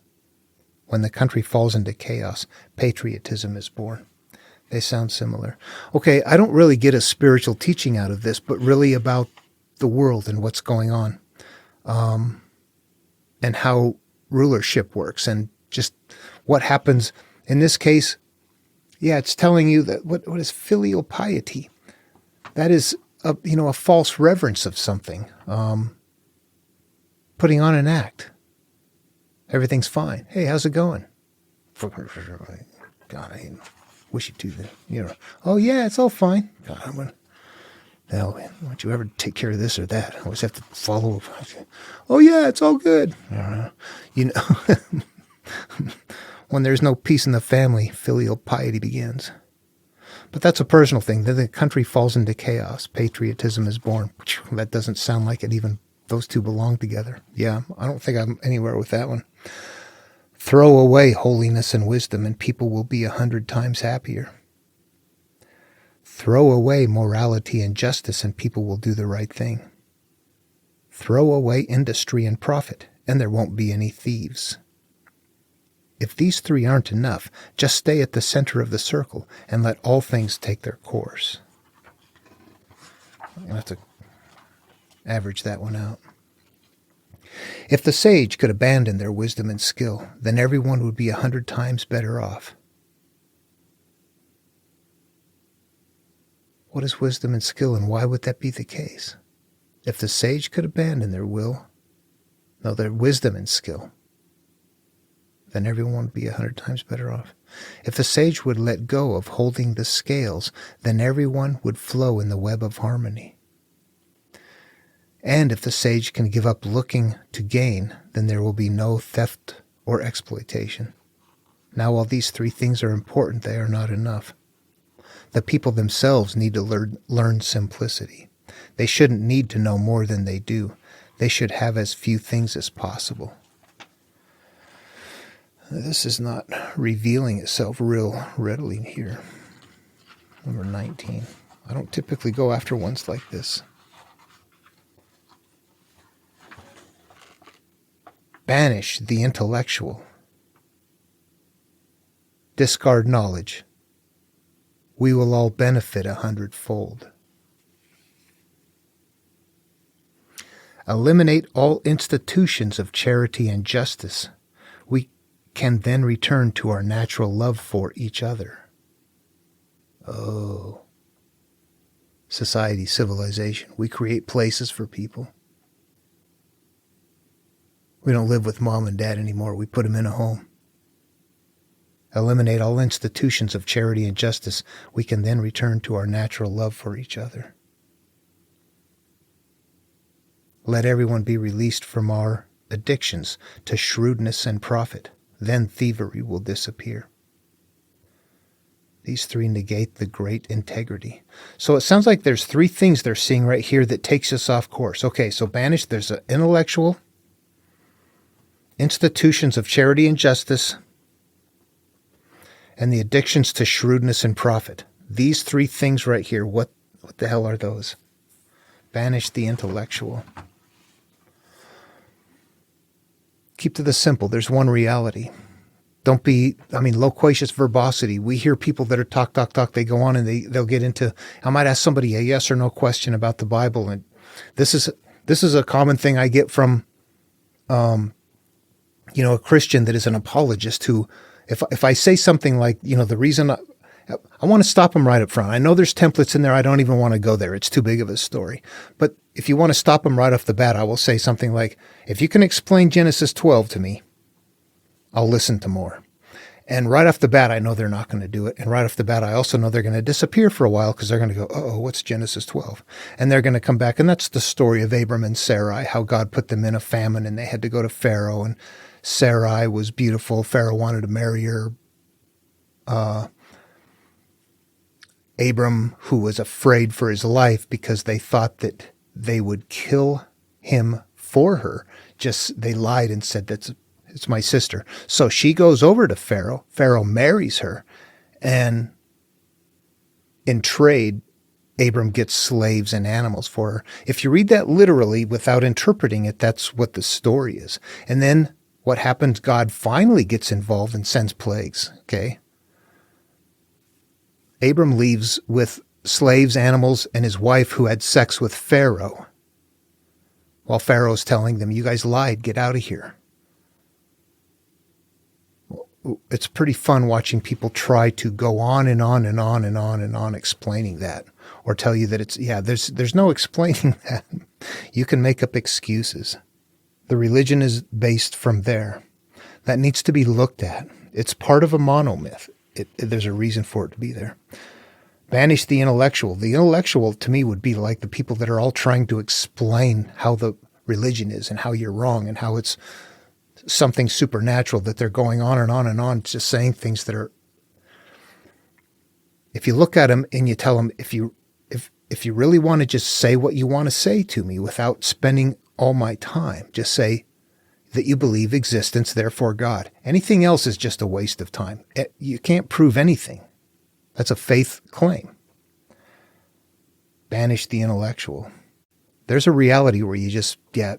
When the country falls into chaos, patriotism is born. They sound similar. Okay, I don't really get a spiritual teaching out of this, but really about the world and what's going on. and how rulership works and just what happens. In this case, yeah, it's telling you that what is filial piety? That is a false reverence of something, putting on an act. Everything's fine. Hey, how's it going? God, I wish you'd do that. Oh yeah, it's all fine. God, hell, why don't you ever take care of this or that? I always have to follow. Oh yeah, it's all good. When there's no peace in the family, filial piety begins. But that's a personal thing. Then the country falls into chaos. Patriotism is born. That doesn't sound like it even. Those two belong together. Yeah, I don't think I'm anywhere with that one. Throw away holiness and wisdom, and people will be 100 times happier. Throw away morality and justice, and people will do the right thing. Throw away industry and profit, and there won't be any thieves. If these three aren't enough, just stay at the center of the circle and let all things take their course. I'll have to average that one out. If the sage could abandon their wisdom and skill, then everyone would be 100 times better off. What is wisdom and skill, and why would that be the case? If the sage could abandon their wisdom and skill, then everyone would be 100 times better off. If the sage would let go of holding the scales, then everyone would flow in the web of harmony. And if the sage can give up looking to gain, then there will be no theft or exploitation. Now, while these three things are important, they are not enough. The people themselves need to learn simplicity. They shouldn't need to know more than they do. They should have as few things as possible. This is not revealing itself real readily here. Number 19. I don't typically go after ones like this. Banish the intellectual. Discard knowledge. We will all benefit 100-fold. Eliminate all institutions of charity and justice. We can then return to our natural love for each other. Oh. Society, civilization. We create places for people. We don't live with mom and dad anymore. We put them in a home. Eliminate all institutions of charity and justice. We can then return to our natural love for each other. Let everyone be released from our addictions to shrewdness and profit. Then thievery will disappear. These three negate the great integrity. So it sounds like there's three things they're seeing right here that takes us off course. Okay, so banish, there's an intellectual, institutions of charity and justice, and the addictions to shrewdness and profit. These three things right here, what the hell are those? Banish the intellectual. Keep to the simple. There's one reality. Don't be, loquacious verbosity. We hear people that are talk. They go on and they'll get into, I might ask somebody a yes or no question about the Bible. And this is a common thing I get from, a Christian that is an apologist who, if I say something like, the reason I want to stop them right up front. I know there's templates in there. I don't even want to go there. It's too big of a story. But if you want to stop them right off the bat, I will say something like, if you can explain Genesis 12 to me, I'll listen to more. And right off the bat, I know they're not going to do it. And right off the bat, I also know they're going to disappear for a while because they're going to go, uh-oh, what's Genesis 12? And they're going to come back. And that's the story of Abram and Sarai, how God put them in a famine and they had to go to Pharaoh. And Sarai was beautiful. Pharaoh wanted to marry her. Abram, who was afraid for his life because they thought that they would kill him for her. They lied and said, it's my sister. So she goes over to Pharaoh. Pharaoh marries her. And in trade, Abram gets slaves and animals for her. If you read that literally without interpreting it, that's what the story is. And then what happens? God finally gets involved and sends plagues. Okay. Abram leaves with slaves, animals, and his wife who had sex with Pharaoh. While Pharaoh's telling them, you guys lied, get out of here. it's pretty fun watching people try to go on and on and on and on and on explaining that, or tell you that there's no explaining that. You can make up excuses. The religion is based from there. That needs to be looked at. It's part of a monomyth. There's a reason for it to be there. Banish the intellectual. The intellectual, to me, would be like the people that are all trying to explain how the religion is and how you're wrong and how it's something supernatural, that they're going on and on and on, just saying things that are... If you look at them and you tell them, if you really want to just say what you want to say to me without spending all my time, just say that you believe existence, therefore God. Anything else is just a waste of time. You can't prove anything. That's a faith claim. Banish the intellectual. There's a reality where you just, you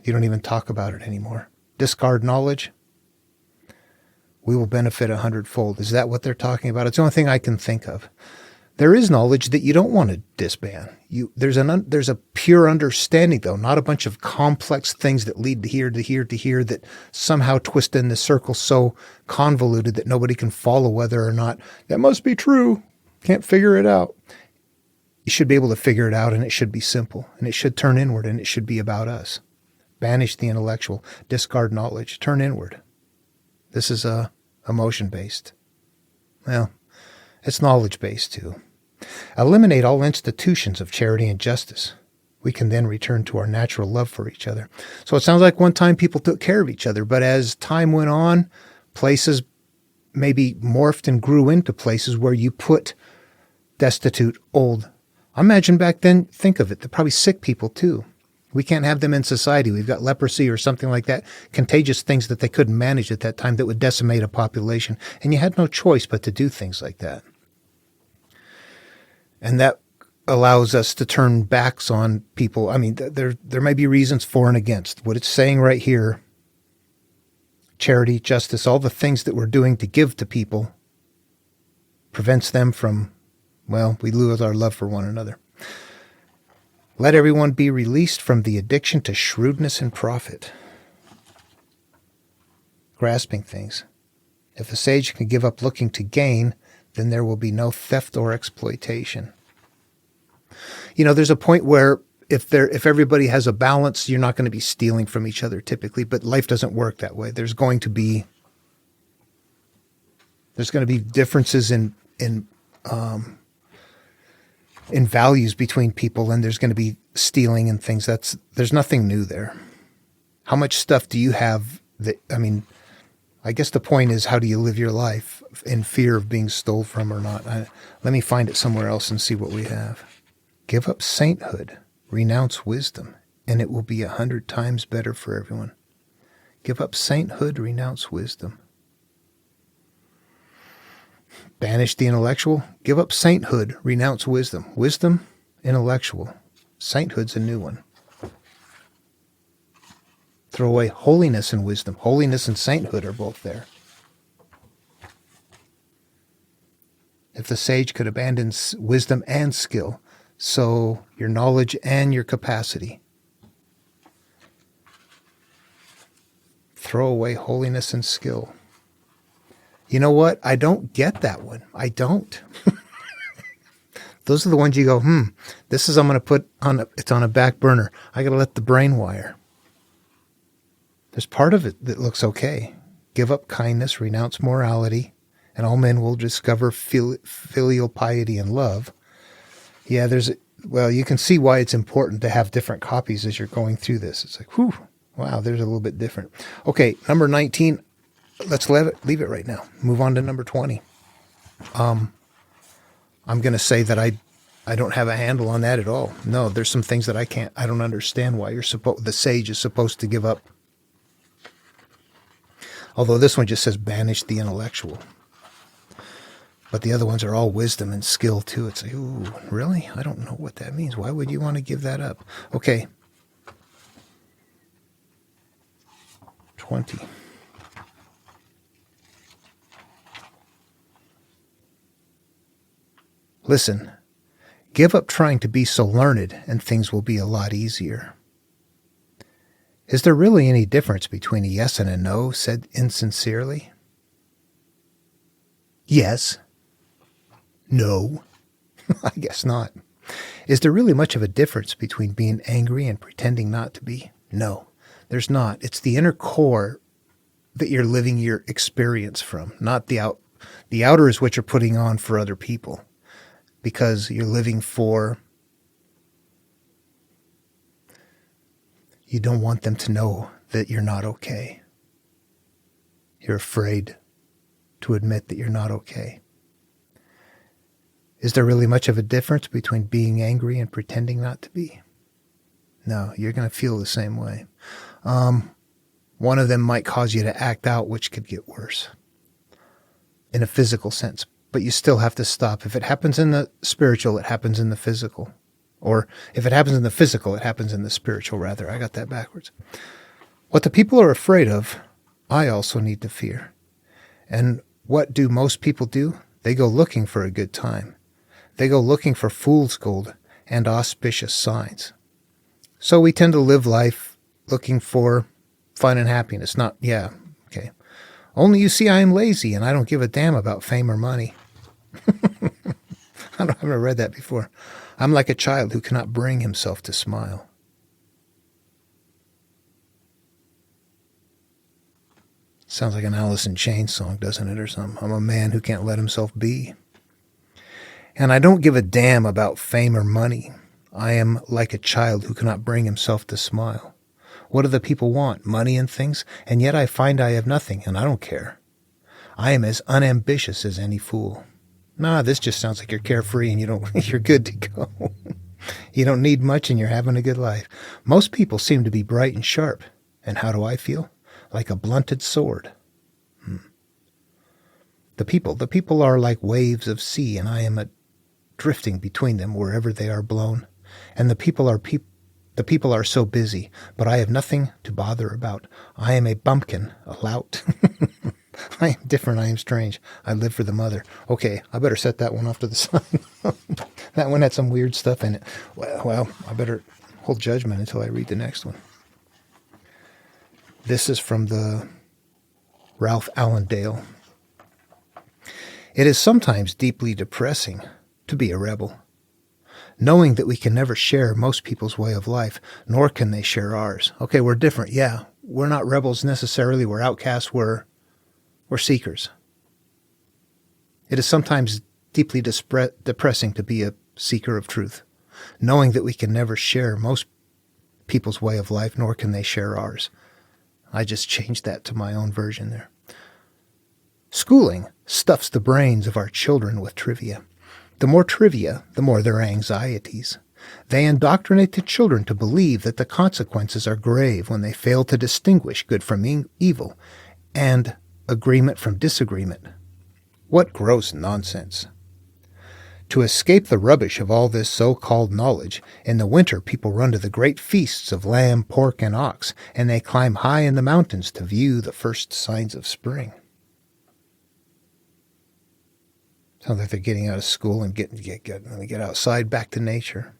don't even talk about it anymore. Discard knowledge. We will benefit 100-fold. Is that what they're talking about? It's the only thing I can think of. There is knowledge that you don't want to disband. There's a pure understanding, though, not a bunch of complex things that lead to here, to here, to here, that somehow twist in the circle so convoluted that nobody can follow whether or not that must be true. Can't figure it out. You should be able to figure it out, and it should be simple, and it should turn inward, and it should be about us. Banish the intellectual. Discard knowledge. Turn inward. This is emotion-based. Well, it's knowledge-based, too. Eliminate all institutions of charity and justice. We can then return to our natural love for each other. So it sounds like one time people took care of each other, but as time went on, places maybe morphed and grew into places where you put destitute, old. I imagine back then, think of it, they're probably sick people too. We can't have them in society. We've got leprosy or something like that, contagious things that they couldn't manage at that time that would decimate a population. And you had no choice but to do things like that. And that allows us to turn backs on people. I mean, there may be reasons for and against. What it's saying right here, charity, justice, all the things that we're doing to give to people prevents them from, we lose our love for one another. Let everyone be released from the addiction to shrewdness and profit. Grasping things. If the sage can give up looking to gain, then there will be no theft or exploitation. There's a point where if everybody has a balance, you're not going to be stealing from each other typically, but life doesn't work that way. There's going to be differences in values between people, and there's going to be stealing and things. There's nothing new there. How much stuff do you have I guess the point is, how do you live your life in fear of being stole from or not? Let me find it somewhere else and see what we have. Give up sainthood, renounce wisdom, and it will be 100 times better for everyone. Give up sainthood, renounce wisdom. Banish the intellectual. Give up sainthood, renounce wisdom. Wisdom, intellectual. Sainthood's a new one. Throw away holiness and wisdom. Holiness and sainthood are both there. If the sage could abandon wisdom and skill, so your knowledge and your capacity. Throw away holiness and skill. You know what? I don't get that one. I don't. Those are the ones you go, this is, I'm going to put it's on a back burner. I got to let the brain wire. There's part of it that looks okay. Give up kindness, renounce morality, and all men will discover filial piety and love. Yeah, you can see why it's important to have different copies as you're going through this. It's like, wow, there's a little bit different. Okay, number 19. Let's leave it right now. Move on to number 20. I'm going to say that I don't have a handle on that at all. No, there's some things that I don't understand why the sage is supposed to give up. Although this one just says banish the intellectual. But the other ones are all wisdom and skill too. It's like, ooh, really? I don't know what that means. Why would you want to give that up? Okay. 20. Listen, give up trying to be so learned and things will be a lot easier. Is there really any difference between a yes and a no said insincerely? Yes. No. I guess not. Is there really much of a difference between being angry and pretending not to be? No, there's not. It's the inner core that you're living your experience from, not the outer is what you're putting on for other people, because you're living for, you don't want them to know that you're not okay. You're afraid to admit that you're not okay. Is there really much of a difference between being angry and pretending not to be? No, you're going to feel the same way. One of them might cause you to act out, which could get worse in a physical sense. But you still have to stop. If it happens in the spiritual, it happens in the physical. Or if it happens in the physical, it happens in the spiritual, rather. I got that backwards. What the people are afraid of, I also need to fear. And what do most people do? They go looking for a good time. They go looking for fool's gold and auspicious signs. So we tend to live life looking for fun and happiness. Okay. Only you see I am lazy and I don't give a damn about fame or money. I haven't read that before. I'm like a child who cannot bring himself to smile. Sounds like an Alice in Chains song, doesn't it, or something? I'm a man who can't let himself be. And I don't give a damn about fame or money. I am like a child who cannot bring himself to smile. What do the people want? Money and things? And yet I find I have nothing, and I don't care. I am as unambitious as any fool. Nah, this just sounds like you're carefree and you're good to go. You don't need much and you're having a good life. Most people seem to be bright and sharp. And how do I feel? Like a blunted sword. The people are like waves of sea, and I am drifting between them wherever they are blown. And the people are so busy, but I have nothing to bother about. I am a bumpkin, a lout. I am different, I am strange. I live for the mother. Okay, I better set that one off to the side. That one had some weird stuff in it. Well, I better hold judgment until I read the next one. This is from the Ralph Allendale. It is sometimes deeply depressing to be a rebel, knowing that we can never share most people's way of life, nor can they share ours. Okay, we're different. Yeah, we're not rebels necessarily. We're outcasts. We're seekers. It is sometimes deeply depressing to be a seeker of truth, knowing that we can never share most people's way of life, nor can they share ours. I just changed that to my own version there. Schooling stuffs the brains of our children with trivia. The more trivia, the more their anxieties. They indoctrinate the children to believe that the consequences are grave when they fail to distinguish good from evil and agreement from disagreement. What gross nonsense. To escape the rubbish of all this so-called knowledge, in the winter people run to the great feasts of lamb, pork, and ox, and they climb high in the mountains to view the first signs of spring. Sounds like they're getting out of school and get outside, back to nature.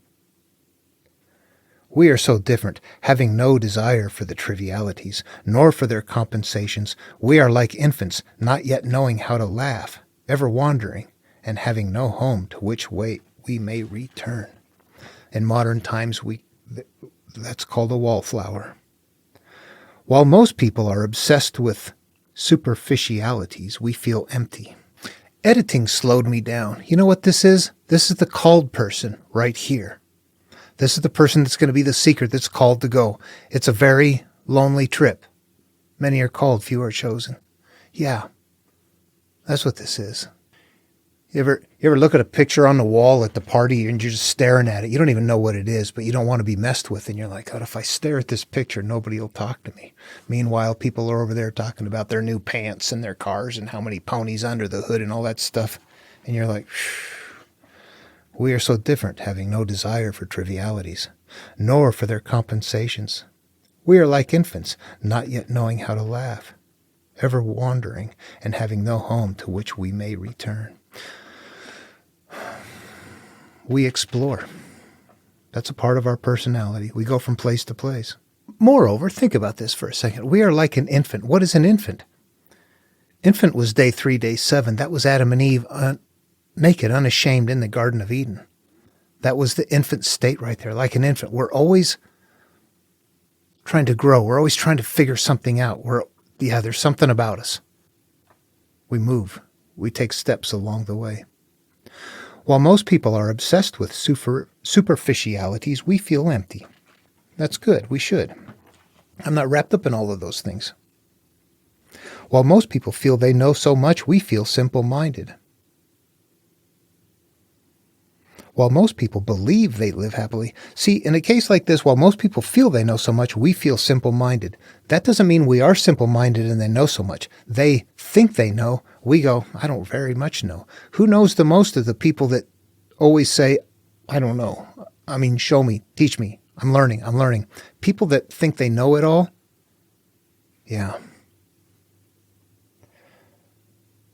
We are so different, having no desire for the trivialities, nor for their compensations. We are like infants, not yet knowing how to laugh, ever wandering, and having no home to which way we may return. In modern times, that's called a wallflower. While most people are obsessed with superficialities, we feel empty. Editing slowed me down. You know what this is? This is the called person right here. This is the person that's going to be the seeker that's called to go. It's a very lonely trip. Many are called, few are chosen. Yeah, that's what this is. You ever look at a picture on the wall at the party and you're just staring at it? You don't even know what it is, but you don't want to be messed with. And you're like, God, if I stare at this picture, nobody will talk to me. Meanwhile, people are over there talking about their new pants and their cars and how many ponies under the hood and all that stuff. And you're like, we are so different, having no desire for trivialities, nor for their compensations. We are like infants, not yet knowing how to laugh, ever wandering and having no home to which we may return. We explore. That's a part of our personality. We go from place to place. Moreover, think about this for a second. We are like an infant. What is an infant? Infant was day 3, day 7. That was Adam and Eve naked, unashamed in the Garden of Eden. That was the infant state right there, like an infant. We're always trying to grow. We're always trying to figure something out. There's something about us. We move. We take steps along the way. While most people are obsessed with superficialities, we feel empty. That's good. We should. I'm not wrapped up in all of those things. While most people feel they know so much, we feel simple-minded. While most people believe they live happily. See, in a case like this, while most people feel they know so much, we feel simple-minded. That doesn't mean we are simple-minded and they know so much. They think they know. We go, I don't very much know. Who knows the most of the people that always say, I don't know. I mean, show me, teach me. I'm learning. People that think they know it all, yeah.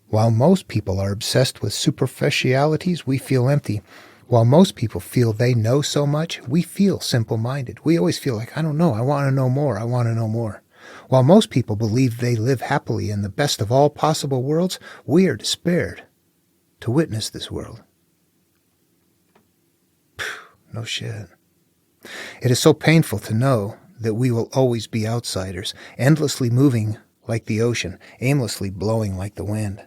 While most people are obsessed with superficialities, we feel empty. While most people feel they know so much, we feel simple-minded. We always feel like, I don't know, I want to know more, I want to know more. While most people believe they live happily in the best of all possible worlds, we are despaired to witness this world. No shit. It is so painful to know that we will always be outsiders, endlessly moving like the ocean, aimlessly blowing like the wind.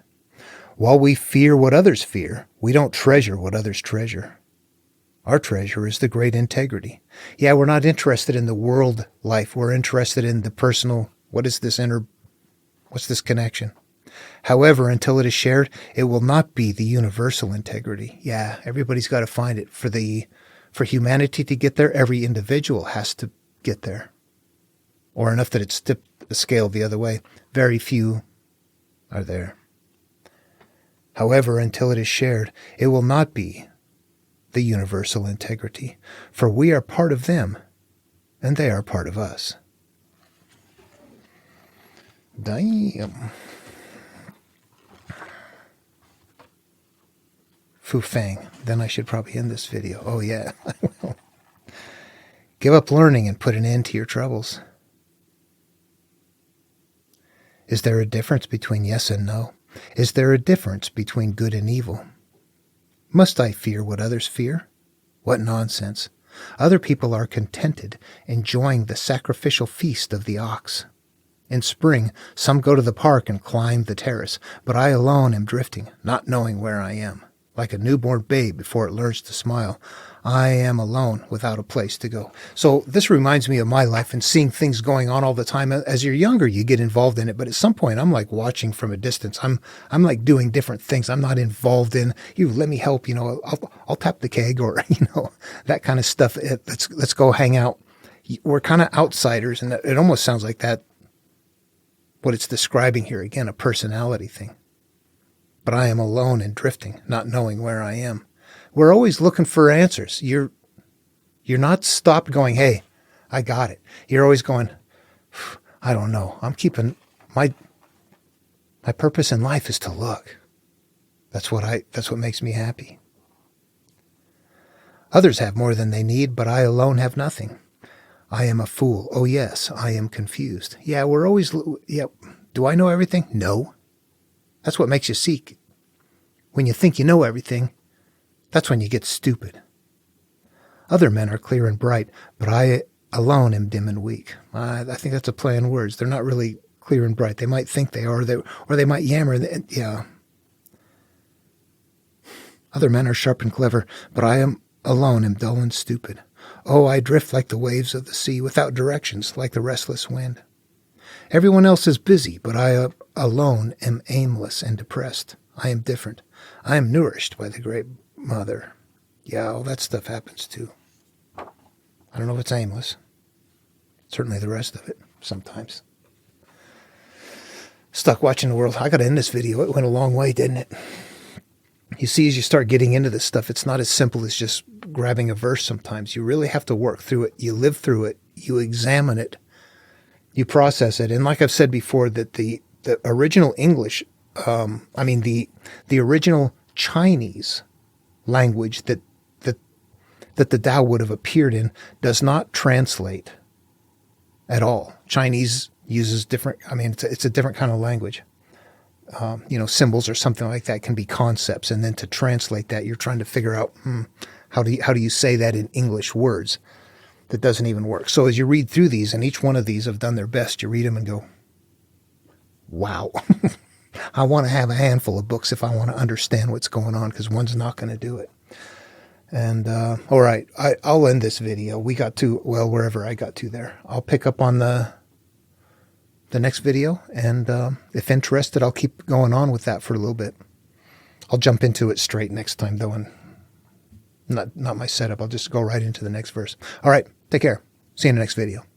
While we fear what others fear, we don't treasure what others treasure. Our treasure is the great integrity. Yeah, we're not interested in the world life. We're interested in the personal, what's this connection? However, until it is shared, it will not be the universal integrity. Yeah, everybody's got to find it. For humanity to get there, every individual has to get there. Or enough that it's tipped the scale the other way. Very few are there. However, until it is shared, it will not be the universal integrity, for we are part of them, and they are part of us. Damn. Fu Fang. Then I should probably end this video. Oh yeah, I will. Give up learning and put an end to your troubles. Is there a difference between yes and no? Is there a difference between good and evil? Must I fear what others fear? What nonsense. Other people are contented, enjoying the sacrificial feast of the ox. In spring, some go to the park and climb the terrace, but I alone am drifting, not knowing where I am. Like a newborn babe before it learns to smile, I am alone without a place to go. So this reminds me of my life and seeing things going on all the time. As you're younger, you get involved in it, but at some point, I'm like watching from a distance. I'm like doing different things. I'm not involved in, you let me help, I'll tap the keg or, that kind of stuff. Let's go hang out. We're kind of outsiders, and it almost sounds like that, what it's describing here, again, a personality thing. But I am alone and drifting, not knowing where I am. We're always looking for answers. You're not stopped going, hey, I got it. You're always going, I don't know. I'm keeping my purpose in life is to look. That's what makes me happy. Others have more than they need, but I alone have nothing. I am a fool. Oh yes, I am confused. Yeah, we're always, do I know everything? No. That's what makes you seek. When you think you know everything, that's when you get stupid. Other men are clear and bright, but I alone am dim and weak. I think that's a play on words. They're not really clear and bright. They might think they are, or they might yammer. Yeah. Other men are sharp and clever, but I alone am dull and stupid. Oh, I drift like the waves of the sea, without directions, like the restless wind. Everyone else is busy, but I alone am aimless and depressed. I am different. I am nourished by the great mother. Yeah, all that stuff happens too. I don't know if it's aimless. Certainly the rest of it, sometimes. Stuck watching the world. I got to end this video. It went a long way, didn't it? You see, as you start getting into this stuff, it's not as simple as just grabbing a verse sometimes. You really have to work through it. You live through it. You examine it. You process it. And like I've said before, that the original English, the original Chinese language that the Tao would have appeared in does not translate at all. Chinese uses different, it's a different kind of language. symbols or something like that can be concepts. And then to translate that, you're trying to figure out, how do you say that in English words? That doesn't even work. So as you read through these, and each one of these have done their best, you read them and go, wow. I want to have a handful of books if I want to understand what's going on, because one's not going to do it. And all right, I'll end this video. We got to, well, wherever I got to there. I'll pick up on the next video, and if interested, I'll keep going on with that for a little bit. I'll jump into it straight next time, though, and not my setup. I'll just go right into the next verse. All right, take care. See you in the next video.